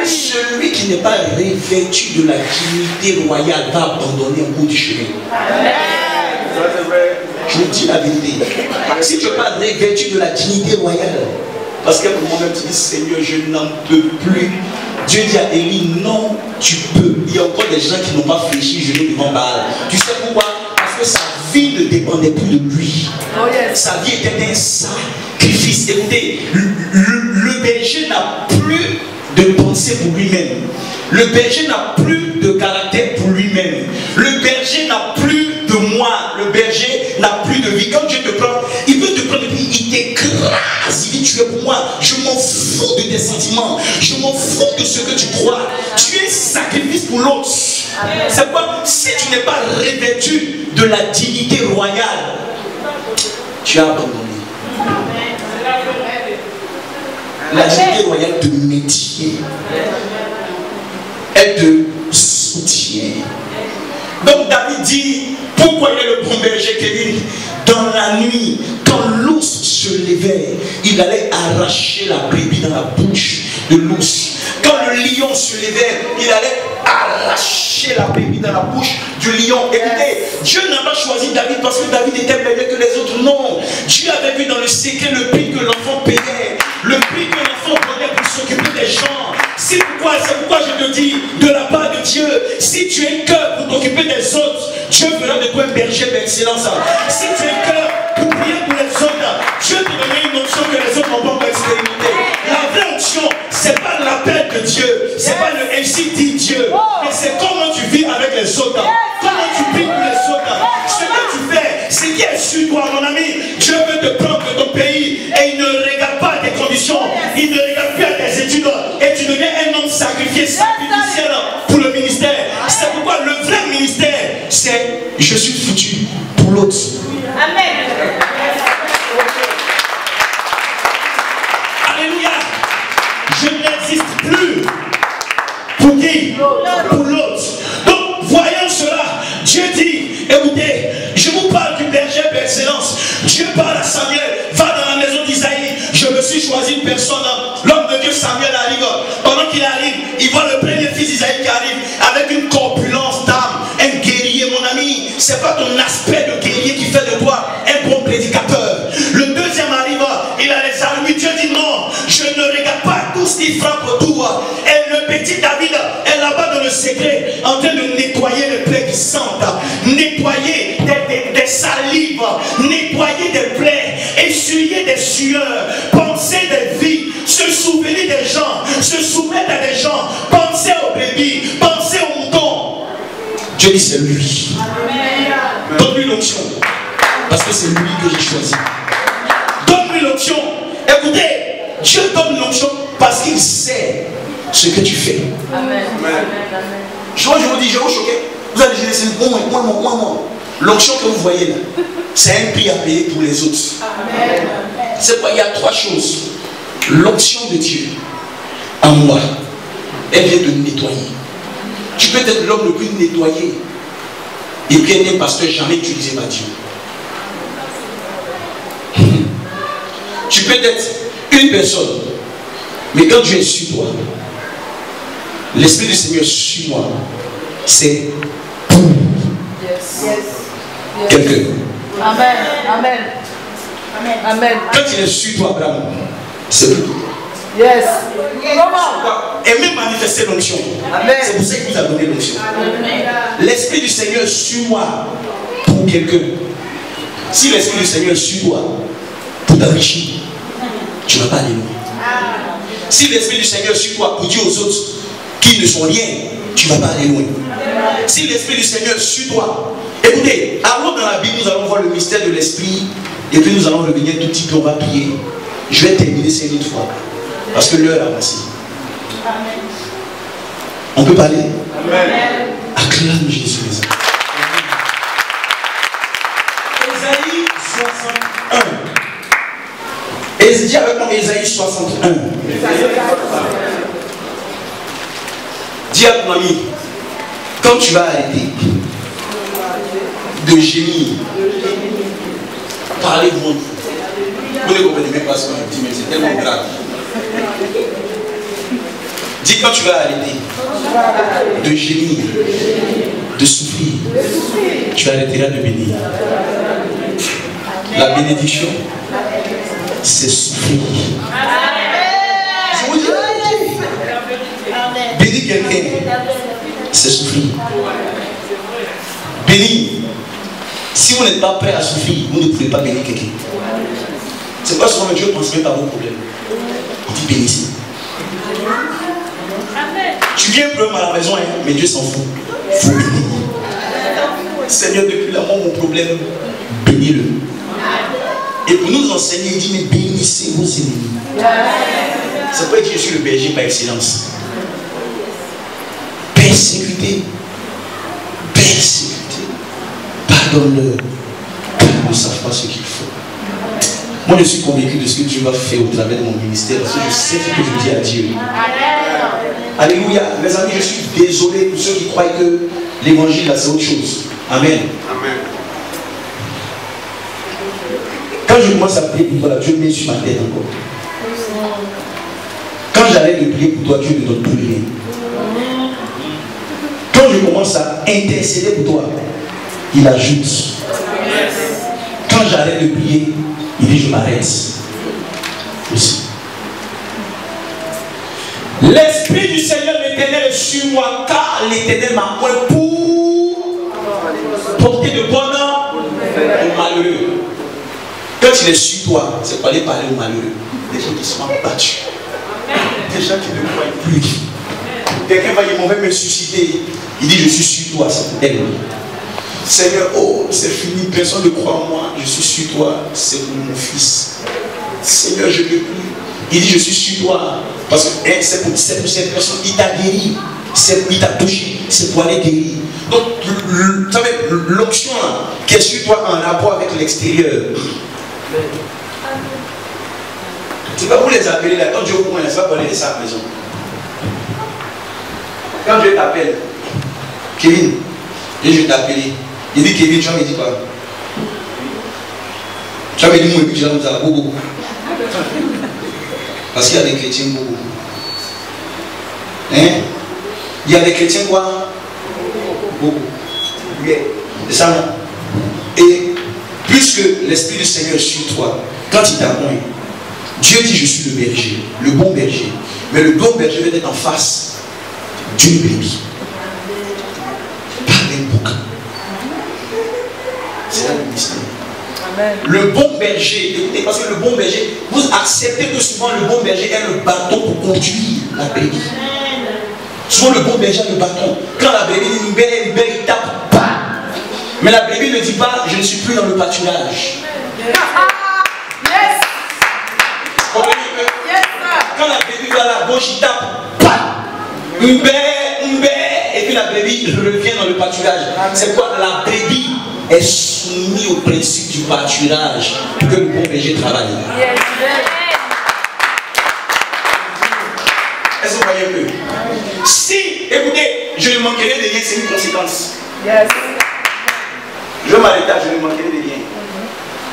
Celui qui n'est pas revêtu de la dignité royale va abandonner au bout du chemin. Je vous dis la vérité. Si tu n'es pas revêtu de la dignité royale, parce qu'à un moment même tu dis, Seigneur, je n'en peux plus. Dieu dit à Élie, non, tu peux. Il y a encore des gens qui n'ont pas fléchi genoux devant Baal. Tu sais pourquoi? Parce que sa vie ne dépendait plus de lui. Sa vie était un sacrifice. Écoutez, le berger n'a plus de pensée pour lui-même. Le berger n'a plus de caractère pour lui-même. Le berger n'a plus de moi. Le berger n'a plus de vie. Quand Dieu te prend, il veut te prendre et puis il t'écrase. Il dit, tu es pour moi. Je m'en fous de tes sentiments. Je m'en fous de ce que tu crois. Tu es sacrifice pour l'autre. C'est quoi? Si tu n'es pas revêtu de la dignité royale, tu as abandonné. La dignité royale te maintient. Elle te soutient. Donc David dit, pourquoi il est le bon berger, Kevin? Dans la nuit, quand l'ours se levait, il allait arracher la brebis dans la bouche de l'ours. Quand le lion se levait, il allait arracher la brebis dans la bouche du lion. Écoutez, Dieu n'a pas choisi David parce que David était meilleur que les autres. Non, Dieu avait vu dans le secret le prix que l'enfant payait, le prix que l'enfant prenait pour s'occuper des gens. C'est pourquoi je te dis, de la part de Dieu, si tu as un cœur pour t'occuper des autres, Dieu fera de toi un berger d'excellence. Si tu as un cœur pour prier pour les autres, Dieu te donnera une onction que les autres n'ont pas encore expérimentée. La vraie onction, c'est pas l'appel de Dieu, c'est pas le ainsi dit Dieu, mais c'est comment tu vis avec les autres, comment tu pries pour les autres. Ce que tu fais, c'est qui est sur toi, mon ami. Dieu veut te prendre de ton pays et il ne regarde pas tes conditions, il ne regarde plus à tes études et tu deviens un homme sacrifié, sacrificiel pour le ministère. C'est pourquoi le vrai ministère, c'est je suis foutu pour l'autre. Amen. Alléluia. Je n'existe plus. Pour qui? Pour l'autre. Donc, voyant cela, Dieu dit, écoutez, parle à Samuel, va dans la maison d'Isaïe. Je me suis choisi une personne. L'homme de Dieu Samuel arrive. Pendant qu'il arrive, il voit le premier fils d'Isaïe qui arrive avec une corpulence d'âme, un guerrier, mon ami. C'est pas ton aspect de guerrier qui fait de toi un bon prédicateur. Le deuxième arrive, il a les armes. Dieu dit non, je ne regarde pas tout ce qui frappe autour. Et le petit David est là-bas dans le secret, en train de nettoyer les plaies qui sentent, nettoyer des salives, nettoyer des plaies, essuyer des sueurs, penser des vies, se souvenir des gens, se soumettre à des gens, penser aux brebis, penser aux moutons. Dieu dit c'est lui. Donne-lui l'onction, parce que c'est lui que j'ai choisi. Donne-lui l'onction. Écoutez, Dieu donne l'onction parce qu'il sait ce que tu fais. Amen. Je vous dis, je vais vous choquer. Vous allez dire, c'est moi. L'onction que vous voyez là, c'est un prix à payer pour les autres. C'est quoi? Il y a trois choses. L'onction de Dieu en moi, elle vient de me nettoyer. Tu peux être l'homme le plus nettoyé et puis être un pasteur jamais utilisé par Dieu. Tu peux être une personne, mais quand Dieu est sur toi, l'Esprit du Seigneur sur moi, c'est pour quelqu'un. Amen. Quand il est sur toi, Abraham, c'est pour toi. Yes. Aimer manifester l'onction. C'est pour ça qu'il vous a donné l'onction. L'Esprit du Seigneur sur moi pour quelqu'un. Si l'Esprit du Seigneur sur toi pour t'enrichir, tu ne vas pas aller loin. Si l'Esprit du Seigneur sur toi pour dire aux autres qui ne sont rien, tu ne vas pas aller loin. Si l'Esprit du Seigneur sur toi, écoutez, avant dans la Bible, nous allons voir le mystère de l'Esprit et puis nous allons revenir tout petit peu, on va prier. Je vais terminer ça une fois parce que l'heure a passé. On peut parler? Amen. Acclame Jésus. Ésaïe 61. Dis avec moi Ésaïe 61. Dis à ton ami, quand tu vas arrêter de gémir, parlez-vous. Vous ne comprenez même pas ce qu'on dit, mais c'est tellement grave. Dis quand tu vas arrêter de gémir, de souffrir, tu arrêteras de bénir. La bénédiction, c'est souffrir. Je vous dis, bénir quelqu'un, c'est souffrir. Bénir. Si vous n'êtes pas prêt à souffrir, vous ne pouvez pas bénir quelqu'un. C'est pas souvent que Dieu ne pense même pas vos problèmes. Il dit bénissez. Tu viens un problème à la maison, hein, mais Dieu s'en fout. Faut bénir. Seigneur, depuis la mort, mon problème, bénis-le. Et pour nous enseigner, il dit mais bénissez vos ennemis. C'est pourquoi il dit je suis le berger par excellence. Persécuter. Pardonne-leur. Car ils ne savent pas ce qu'il faut. Moi je suis convaincu de ce que Dieu va faire au travers de mon ministère parce que je sais ce que je dis à Dieu. Alléluia. Mes amis, je suis désolé pour ceux qui croient que l'évangile là c'est autre chose. Amen. Quand je commence à prier pour toi, Dieu met sur ma tête encore. Quand j'arrête de prier pour toi, Dieu ne donne plus rien. Quand je commence à intercéder pour toi, il ajoute. Quand j'arrête de prier, il dit je m'arrête aussi. L'Esprit du Seigneur l'Éternel est sur moi, car l'Éternel m'a point pour porter de bonheur aux malheureux. Quand il est sur toi, c'est pour aller parler aux malheureux. Des gens qui sont abattus. Des gens qui ne croient plus. Quelqu'un va dire, on va me susciter. Il dit, je suis sur toi, c'est pour elle. Seigneur, oh, c'est fini, personne ne croit en moi. Je suis sur toi, c'est pour mon fils. Seigneur, je ne peux plus. Il dit, je suis sur toi. Parce que c'est pour cette personne, il t'a guéri. Il t'a touché, c'est pour aller guérir. Donc, vous savez, l'onction qui est sur toi en rapport avec l'extérieur. Tu vas vous les appeler là, quand Dieu vous pointe, ça va parler de ça à la maison. Quand Dieu t'appelle, Kevin, et je t'ai appelé, il dit Kevin, tu vas me dire quoi? J'avais dit, moi, je vous ai beaucoup. Parce qu'il y a des chrétiens beaucoup. Hein? Il y a des chrétiens quoi? Beaucoup. C'est ça, non? Et puisque l'Esprit du Seigneur est sur toi, quand il t'appoint, Dieu dit je suis le berger, le bon berger. Mais le bon berger veut être en face d'une brebis. Pas d'un bouc. C'est là le mystère. Le bon berger, écoutez, parce que le bon berger, vous acceptez que souvent le bon berger est le bâton pour conduire la brebis. Souvent le bon berger a le bâton. Quand la brebis dit une belle, il tape, pas. Mais la brebis ne dit pas, je ne suis plus dans le pâturage. Quand la brebis va à la gauche, il tape, pas. Une belle, et puis la brebis revient dans le pâturage. C'est quoi? La brebis est soumise au principe du pâturage que le bon berger travaille. Est-ce que vous voyez un peu? Si, écoutez, je ne manquerai de rien, c'est une conséquence. Je m'arrête là, je ne manquerai de rien.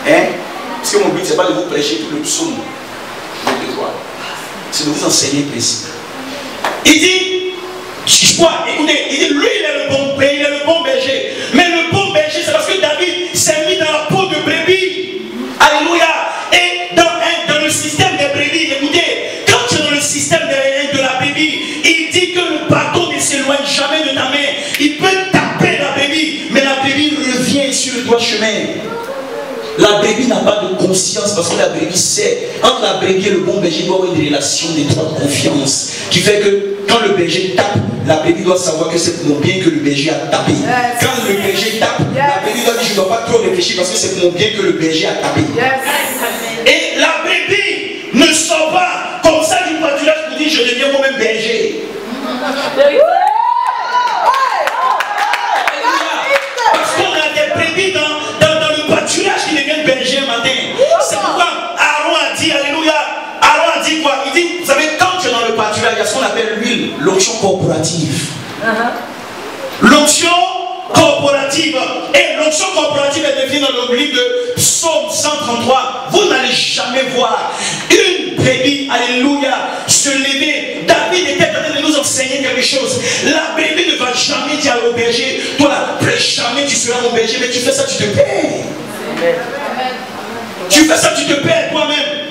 Hein? Parce que mon but, ce n'est pas de vous prêcher tout le psaume. C'est de vous enseigner le principe. Il dit, écoutez, il dit, lui il est le bon berger. Mais le bon berger, c'est parce que David s'est mis dans la peau de brebis. Alléluia. Et dans le système des brebis, écoutez, quand tu es dans le système de la brebis, il dit que le bâton ne s'éloigne jamais de ta main. Il peut taper la brebis, mais la brebis revient sur le droit chemin. La brebis n'a pas de conscience parce que la brebis sait. Entre la brebis et le bon berger, il doit avoir une relation d'étroite confiance qui fait que quand le berger tape, la brebis doit savoir que c'est pour mon bien que le berger a tapé. Quand le berger tape, la brebis doit dire je ne dois pas trop réfléchir parce que c'est pour mon bien que le berger a tapé. Et la brebis ne sort pas comme ça du pâturage pour dire je deviens moi-même berger. Parce qu'on a des brebis dans le pâturage qui deviennent berger un matin. C'est pourquoi Aaron a dit, alléluia, Aaron a dit quoi? Il dit, vous savez, quand tu es dans le pâturage, il y a ce qu'on appelle l'huile, l'onction corporative. L'onction corporative. Et l'onction corporative est définie dans le livre de Psaume 133. Vous n'allez jamais voir une brebis, alléluia, se lever. David était en train de nous enseigner quelque chose. La brebis ne va jamais dire au berger, toi, plus jamais tu seras mon berger, mais tu fais ça, tu te perds. Tu fais ça, tu te perds toi-même.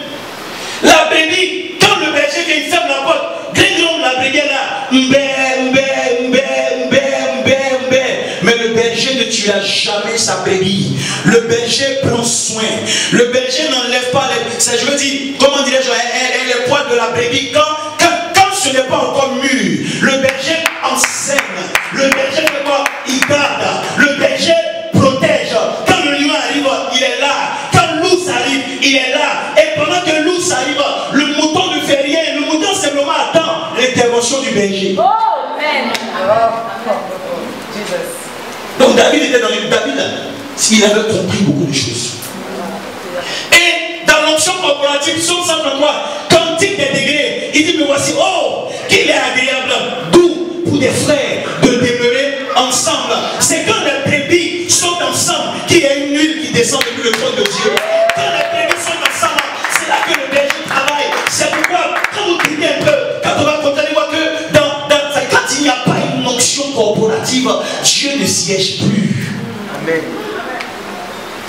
La brebis, quand le berger vient, il ferme la porte, gringlon, la brebis est là, mais le berger ne tuera jamais sa brebis. Le berger prend soin. Le berger n'enlève pas les... Je veux dire, comment dirais-je, les poils de la brebis quand ce n'est pas encore mûr. Le berger enseigne. Le berger fait quoi? Il garde. Le berger protège. Quand le lion arrive, il est là. Quand l'ours arrive, il est là. Et pendant que l'ours arrive, le mouton ne fait rien. Le mouton simplement attend l'intervention du berger. Oh, amen. Donc David était dans les... David, il avait compris beaucoup de choses. Et dans l'onction corporative, Psaume 133, cantique des degrés, il dit, mais voici, oh, qu'il est agréable, doux pour des frères de demeurer ensemble. C'est quand les brebis sont ensemble qu'il y a une huile qui descend depuis le trône de Dieu. Quand les brebis sont ensemble, c'est là que le berger travaille. C'est pourquoi, quand vous priez un peu, quand on va contrôler, voir que quand il n'y a pas une onction corporative, Dieu ne siège plus. Amen.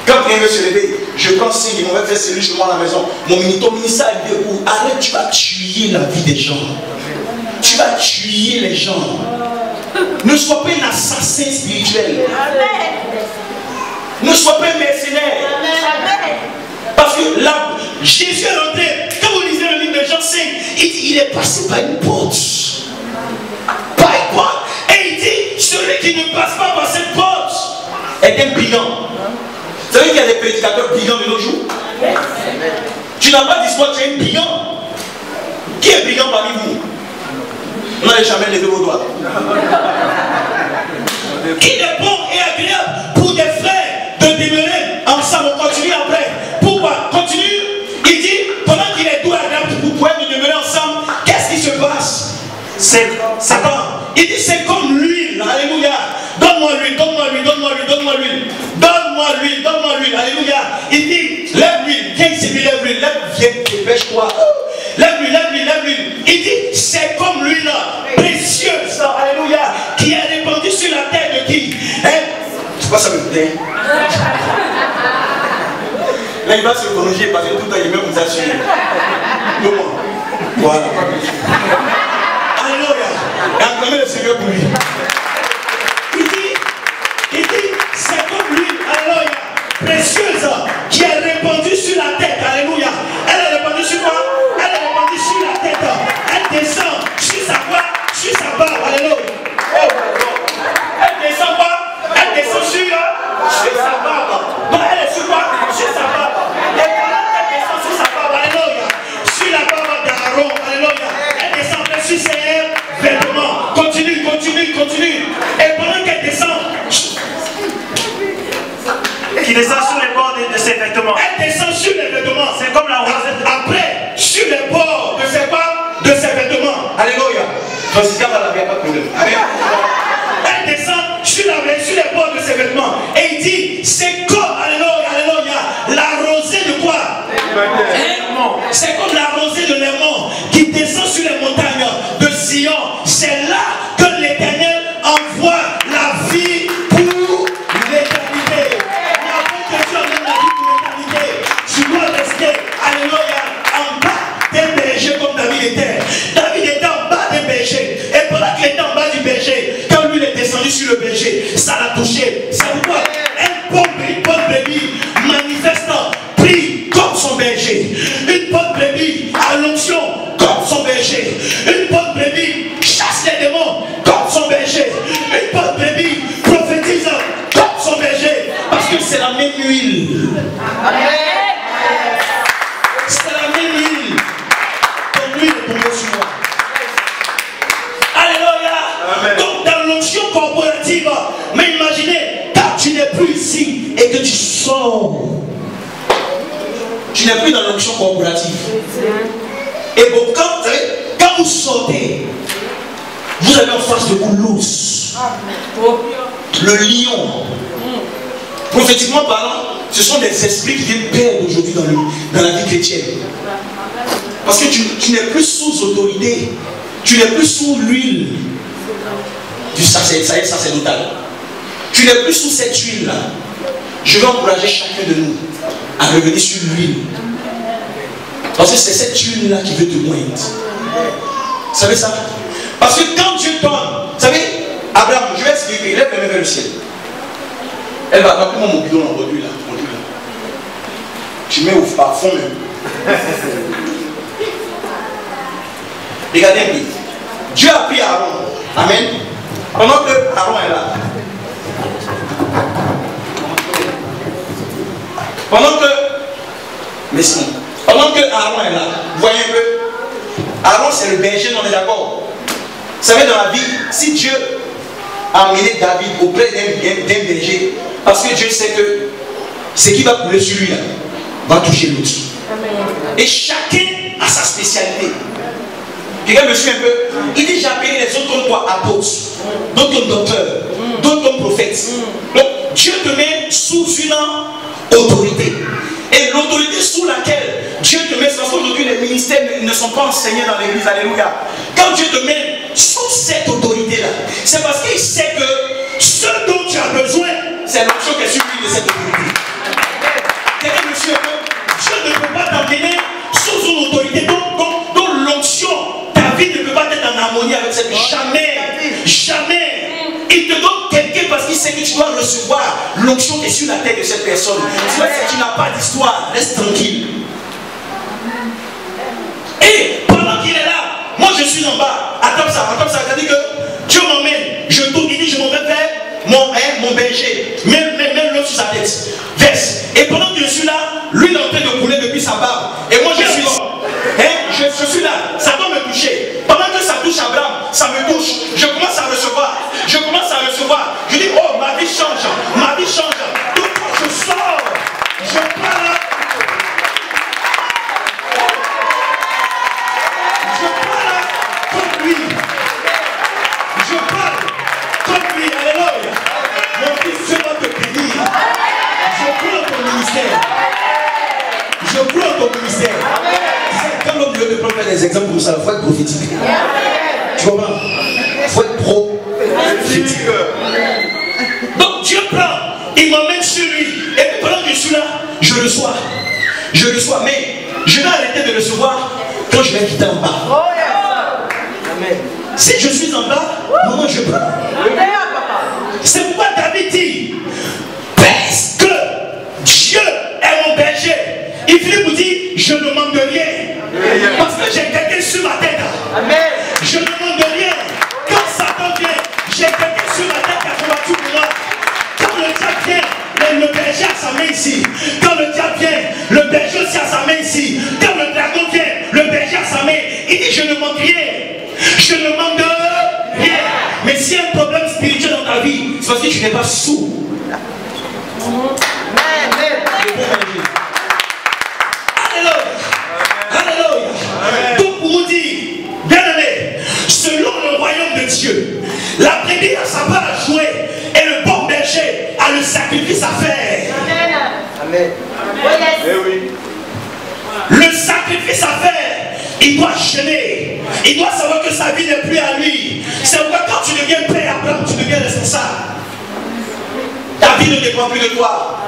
Quand quelqu'un veut se lever, je prends 5 minutes, on va faire celui chez moi à la maison. Ton ministère est bien où? Arrête, tu vas tuer la vie des gens. Tu vas tuer les gens. Ne sois pas un assassin spirituel. Ne sois pas un mercenaire. Parce que là, Jésus est rentré. Quand vous lisez le livre de Jean 5, il dit il est passé par une porte. Par une porte. Et il dit celui qui ne passe pas par cette porte est un brigand. Vous savez qu'il y a des prédicateurs brigands de nos jours? Tu n'as pas d'histoire, tu es un brigand. Qui est brigand parmi vous? Vous n'allez jamais lever vos doigts. Il est bon et agréable pour des frères de demeurer ensemble. On continue après. Pourquoi? Continue. Il dit, pendant qu'il est doux et agréable pour pouvoir nous demeurer ensemble, qu'est-ce qui se passe? C'est quand? Il dit, c'est comme l'huile. Alléluia. Donne-moi l'huile, donne-moi l'huile, donne-moi l'huile, donne-moi l'huile. Donne-moi l'huile, donne-moi l'huile. Alléluia. Il dit, lève viens ici, lui, lève l'huile, viens, dépêche-toi. Lève l'huile, lève l'huile, lève l'huile. Il dit, c'est comme l'huile précieuse, alléluia, qui est répandue sur la tête de qui? Hein? C'est pas ça me plaît. Là, il va se corriger parce que tout le temps, il veut vous assurer. Comment? Voilà. Alléluia. Acclamez le Seigneur pour lui. Il dit, c'est comme l'huile, alléluia, précieuse, qui est répandue sur la tête, alléluia. Elle est répandue sur quoi? Elle est répandue sur la tête. Elle descend sur sa voix, sur sa barbe, alléluia. Elle descend quoi? Elle descend sur sa barbe. Non, elle est sur quoi? Sur sa barbe. Et pendant qu'elle descend sur sa barbe, alléluia, sur la barbe d'Aaron, alléluia, elle descend sur ses vêtements. Continue, continue, continue. Et pendant qu'elle descend, qui descend sur les bords de ses vêtements. Elle descend sur les vêtements. C'est comme la rosette. Après, sur les bords de ses quoi? De ses vêtements. Alléluia. Francis, il n'y a pas de problème. Amen. Elle descend sur les bords de ses vêtements. Et il dit, c'est comme, alléluia, alléluia, la rosée de quoi? C'est comme la rosée de l'Hermon qui descend sur les montagnes de Sion. C'est là que l'Éternel envoie la vie pour l'éternité. Tu dois rester, alléluia, en bas des bergers comme David était. David était en bas des bergers. Et pendant qu'il était en bas du berger, quand lui est descendu sur le berger, ça l'a touché. C'est pourquoi une bonne brebis manifestant, prie comme son berger. Une bonne brebis à l'onction comme son berger. Une bonne brebis chasse les démons comme son berger. Une bonne brebis prophétise comme son berger. Parce que c'est la même huile. C'est la même huile. Ton huile est tombée sur moi. Alléluia. Donc dans l'onction corporative, mais imaginez, quand tu n'es plus ici et que tu sors, tu n'es plus dans l'onction corporative. Et bon, quand vous sortez, vous avez en face de vous l'ours, le lion. Prophétiquement parlant, ce sont des esprits qui viennent perdre aujourd'hui dans la vie chrétienne. Parce que tu n'es plus sous autorité, tu n'es plus sous l'huile du sacerdotal. Tu n'es plus sous cette huile-là. Je vais encourager chacun de nous à revenir sur l'huile. Parce que c'est cette huile-là qui veut te moindre. Vous savez ça? Parce que quand Dieu donne, vous savez, Abraham, je vais expliquer, lève les mains vers le ciel. Elle va appeler mon bidon en produit là. Tu mets au fond même. Regardez bien. Dieu a pris Aaron. Amen. Pendant que Aaron est là. Pendant que Aaron est là. Vous voyez un peu. Aaron c'est le berger, on est d'accord. Vous savez dans la vie, si Dieu a amené David auprès d'un berger, parce que Dieu sait que ce qui va couler sur lui là, va toucher l'autre. Et chacun a sa spécialité. Quelqu'un me suit un peu? Il dit j'ai appelé les autres comme quoi apôtres, d'autres comme docteurs, d'autres comme prophètes. Donc Dieu te met sous une autorité. Et l'autorité sous laquelle Dieu te met, parce qu'aujourd'hui les ministères ne sont pas enseignés dans l'église, alléluia. Quand Dieu te met sous cette autorité-là, c'est parce qu'il sait que ce dont tu as besoin, c'est l'option qui est sur lui de cette autorité. Quelqu'un me suit un peu? Dieu ne peut pas t'emmener sous une autorité dont l'onction, ta vie ne peut pas être en harmonie avec cette. Jamais, jamais. Il te donne quelqu'un parce qu'il sait que tu dois recevoir l'onction qui est sur la tête de cette personne. Tu n'as pas d'histoire, reste tranquille. Et pendant qu'il est là, moi je suis en bas. Attends ça, c'est-à-dire que Dieu m'emmène, je tourne, il dit je m'en vais vers mon berger. Mets l'eau sur sa tête. Verse. Et pendant que je suis là, lui il est en train de couler depuis sa barbe. Et moi je suis là. Je suis là, ça doit me toucher. Pendant que ça touche Abraham, ça me touche. Je commence à recevoir. Je dis, oh, ma vie change. Donc quand je sors, je parle. Comme lui. Alléluia. Mon fils, je vais te bénir. Je prends ton ministère. Je des exemples comme ça, il faut être prophétique. Tu comprends? Il faut être prophétique. Donc Dieu prend, il m'emmène sur lui. Et puis pendant que je suis là, je reçois. Je reçois, mais je vais arrêter de recevoir quand je vais quitter en bas. Si je suis en bas, moment je prends. C'est pourquoi David dit, parce que Dieu est mon berger, il finit pour dire, je ne manque de rien. Parce que j'ai quelqu'un sur ma tête. Je ne manque de rien. Quand Satan vient, j'ai quelqu'un sur ma tête qui a combattu pour moi. Quand le diable vient, le berger a sa main ici. Quand le diable vient, le berger aussi a sa main ici. Quand le dragon vient, le berger a sa main. Il dit, je ne manque rien. Je ne manque de rien. Mais s'il y a un problème spirituel dans ta vie, c'est parce que tu n'es pas sourd. Alléluia. Alléluia. Donc pour vous dire, bien aimé, selon le royaume de Dieu, la brebis a sa part à jouer et le bon berger a le sacrifice à faire. Amen. Le sacrifice à faire, il doit gêner. Il doit savoir que sa vie n'est plus à lui. C'est pourquoi quand tu deviens père Abraham, tu deviens responsable. Ta vie ne dépend plus de toi.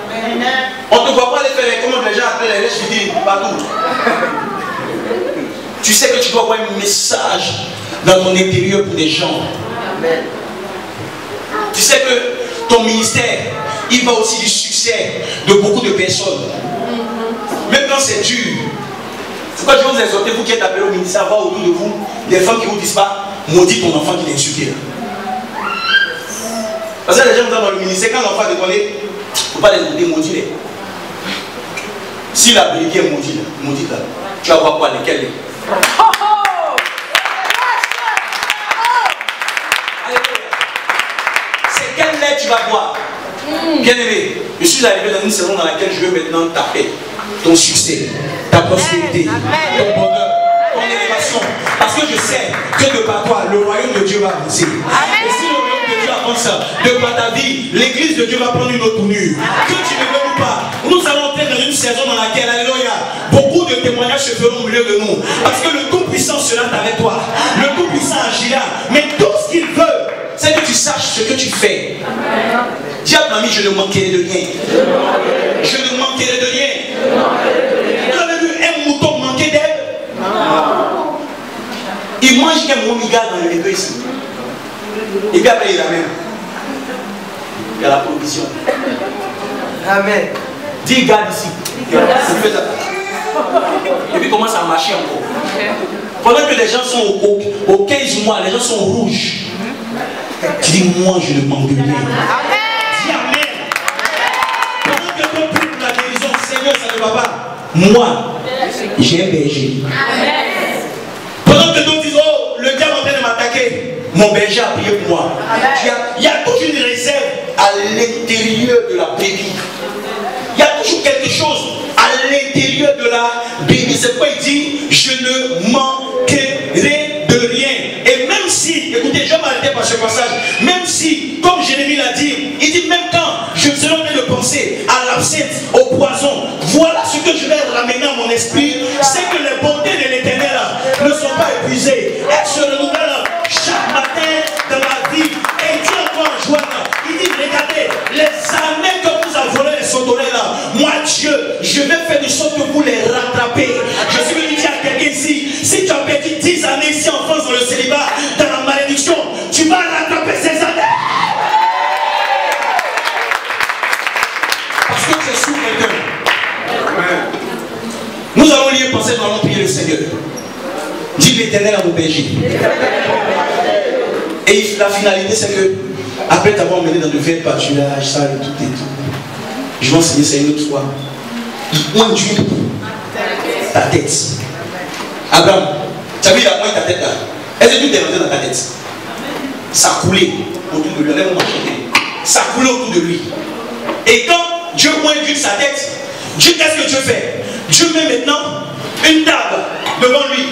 On ne te voit pas aller faire les commandes, les gens appellent les lèches partout. Tu sais que tu dois avoir un message dans ton intérieur pour des gens. Tu sais que ton ministère, il va aussi du succès de beaucoup de personnes. Même quand c'est dur. C'est pourquoi je vais vous exhorter, vous qui êtes appelés au ministère, voir autour de vous des femmes qui vous disent pas, maudit ton enfant qui t'insulte. Parce que les gens dans le ministère, quand l'enfant est déconné, il ne faut pas les maudire, maudit-les. Si la bénédiction est maudite là, tu vas voir quoi, lesquels. C'est quel lait tu vas boire? Bien aimé, je suis arrivé dans une saison dans laquelle je veux maintenant taper ton succès, ta prospérité, ton bonheur, ton élévation. Parce que je sais que de par toi, le royaume de Dieu va avancer. Et si le royaume de Dieu avance, de par ta vie, l'église de Dieu va prendre une autre tournure. Que tu ne veux ou pas, nous allons entrer dans une saison dans laquelle, alléluia, beaucoup de témoignages se feront au milieu de nous. Parce que le Tout-Puissant sera avec toi. Le Tout-Puissant agira. Mais tout ce qu'il veut, c'est que tu saches ce que tu fais. Dis à ton ami, je ne manquerai de rien. Je ne manquerai de rien. Vous avez vu un mouton manquer d'herbe? Il mange un momiga dans le milieu ici. Et puis après il ramène. Il y a la provision. Amen. Dis garde ici. Et puis commence à marcher encore. Pendant que les gens sont au 15 mois, les gens sont rouges. Tu dis, moi je ne manque de rien. Dis amen. Pendant que ton prie pour la guérison, Seigneur, ça ne va pas. Moi, j'ai un berger. Pendant que d'autres disent, oh, le diable est en train de m'attaquer, mon berger a prié pour moi. Il y a toute une réserve à l'intérieur de la brebis. Il y a toujours quelque chose à l'intérieur de la brebis. C'est pourquoi il dit, je ne manquerai de rien. Et même si, écoutez, je vais m'arrêter par ce passage, même si, comme Jérémie l'a dit, il dit, même quand je serai en train de penser à l'absinthe, au poison, voilà ce que je vais ramener à mon esprit, c'est que les bontés de l'Éternel ne sont pas épuisées. Elles se renouvellent chaque matin dans ma vie. Et il dit encore en joie, il dit, regardez, les années que vous avez volées les sauterelles là, moi Dieu, je vais faire de sorte que vous les rattrapez. Je suis venu dire à quelqu'un ici, si tu as perdu 10 années ici en France dans le célibat, dans la malédiction, tu vas rattraper ces années. Parce que c'est sous quelqu'un. Nous allons lire penser, nous allons prier le Seigneur. Dis l'Éternel à vos bergers. Et la finalité, c'est que, après t'avoir mené dans de verts pâturages, ça et tout, je vais enseigner ça une autre fois. Il conduit ta tête. Abraham, tu as vu, il a pointé ta tête là. Est-ce que tout est rentré dans ta tête? Ça coulait autour de lui. Ça coulait autour de lui. Et quand Dieu conduit sa tête, Dieu, qu'est-ce que Dieu fait? Dieu met maintenant une table devant lui.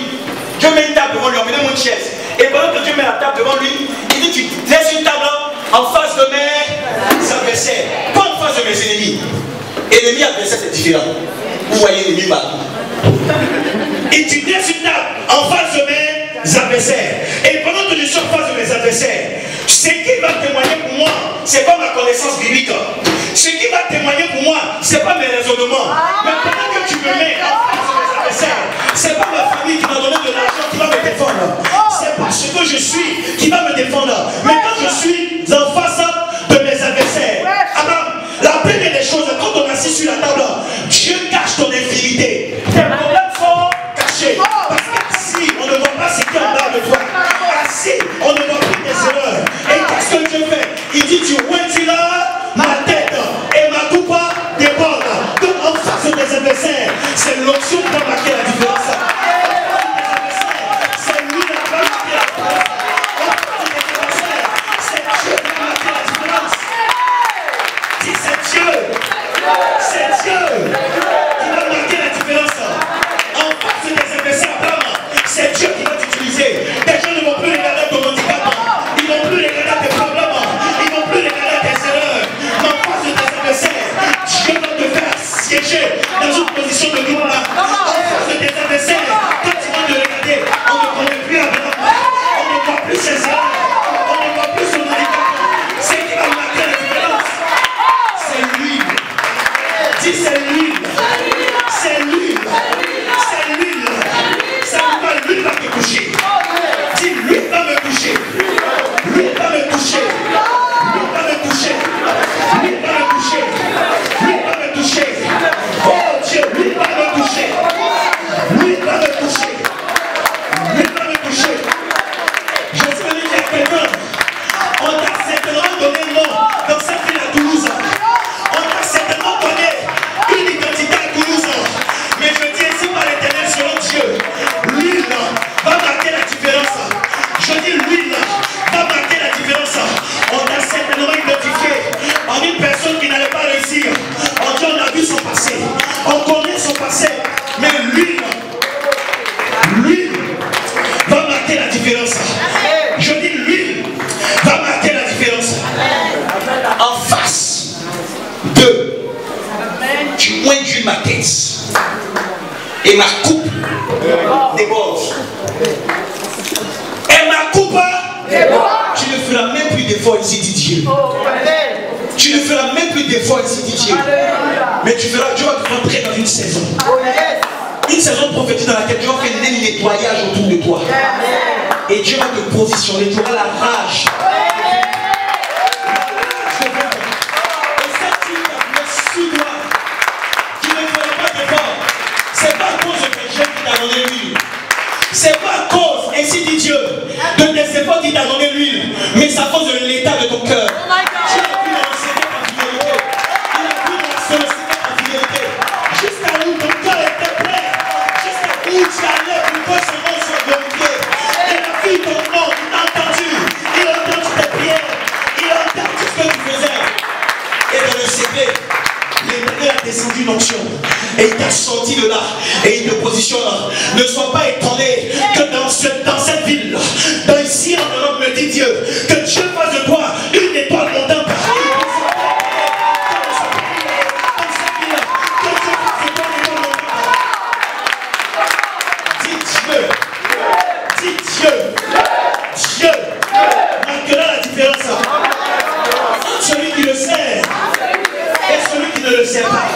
Dieu met une table devant lui, on met une chaise. Et pendant que Dieu met la table devant lui, il dit, tu laisses une table en face de mes adversaires, pas en face de mes ennemis. Ennemi adversaire, c'est différent. Vous voyez l'ennemi partout. Et tu laisses une table en face de mes adversaires. Et pendant que je suis en face de mes adversaires, ce qui va témoigner pour moi, ce n'est pas ma connaissance biblique. Ce qui va témoigner pour moi, ce n'est pas mes raisonnements. Mais pendant que tu me mets en face de mes adversaires, ce n'est pas ma famille qui m'a donné de l'argent qui va me défendre. C'est pas ce que je suis qui va me défendre. Mais quand je suis en face de mes adversaires, Abraham, la première des choses, quand on est assis sur la table, Dieu cache ton infidélité. Tes problèmes sont cachés. Parce qu'assis, on ne voit pas ce qui est en bas de toi. Assis, on ne voit plus tes erreurs. Et qu'est-ce que Dieu fait? Il dit, tu retires ma tête et ma coupe déborde. Donc en face de tes adversaires, c'est l'option qui va marquer la différence. Dans une position de gloire, en face de tes adversaires, quand tu vas te regarder, on ne connaît plus Abraham, on ne voit plus ses erreurs, on ne voit plus son handicap. C'est qui va marquer la différence. C'est l'huile. Dis c'est l'huile. C'est l'huile. C'est l'huile. Ça veut pas l'huile va te coucher. Dis l'huile va me coucher. L'huile va me coucher. L'huile va me coucher. L'huile va me coucher. L'huile va me toucher. Oh Dieu, lui va me toucher. Lui va me toucher. Lui va me toucher. Je suis venu dire à quelqu'un, on t'a certainement donné un nom dans cette ville à Toulouse. On t'a certainement donné une identité à Toulouse. Mais je dis ici par l'Éternel selon Dieu, l'huile va marquer la différence. Je dis l'huile va marquer la différence. On t'a certainement identifié en une personne qui n'allait pas réussir. On dit on a vu son passé. On connaît son passé. Mais l'huile va marquer la différence. Je dis l'huile va marquer la différence. En face de tu oins ma tête et ma coupe déborde. Et ma coupe tu ne feras même plus d'efforts ici, dit Dieu. Tu ne feras même plus d'efforts ici, dit Dieu. Mais tu vas rentrer dans une saison. Une saison prophétique dans laquelle Dieu va faire un nettoyage autour de toi. Et Dieu va te positionner. Tu auras la rage. Et cette fille sur toi, tu ne feras pas d'efforts. C'est pas à cause de tes jeunes qui t'a donné l'huile. C'est pas à cause, ainsi dit Dieu, de tes efforts qui t'a donné l'huile. Mais c'est à cause de l'état de ton cœur. Descendu une onction et il t'a sorti de là et il te positionne. Ne sois pas étonné que dans cette ville, dans ici en Europe, me dit Dieu, que Dieu fasse de toi une étoile montante. Dis Dieu marquera la différence. Celui qui le sait et celui qui ne le sait pas.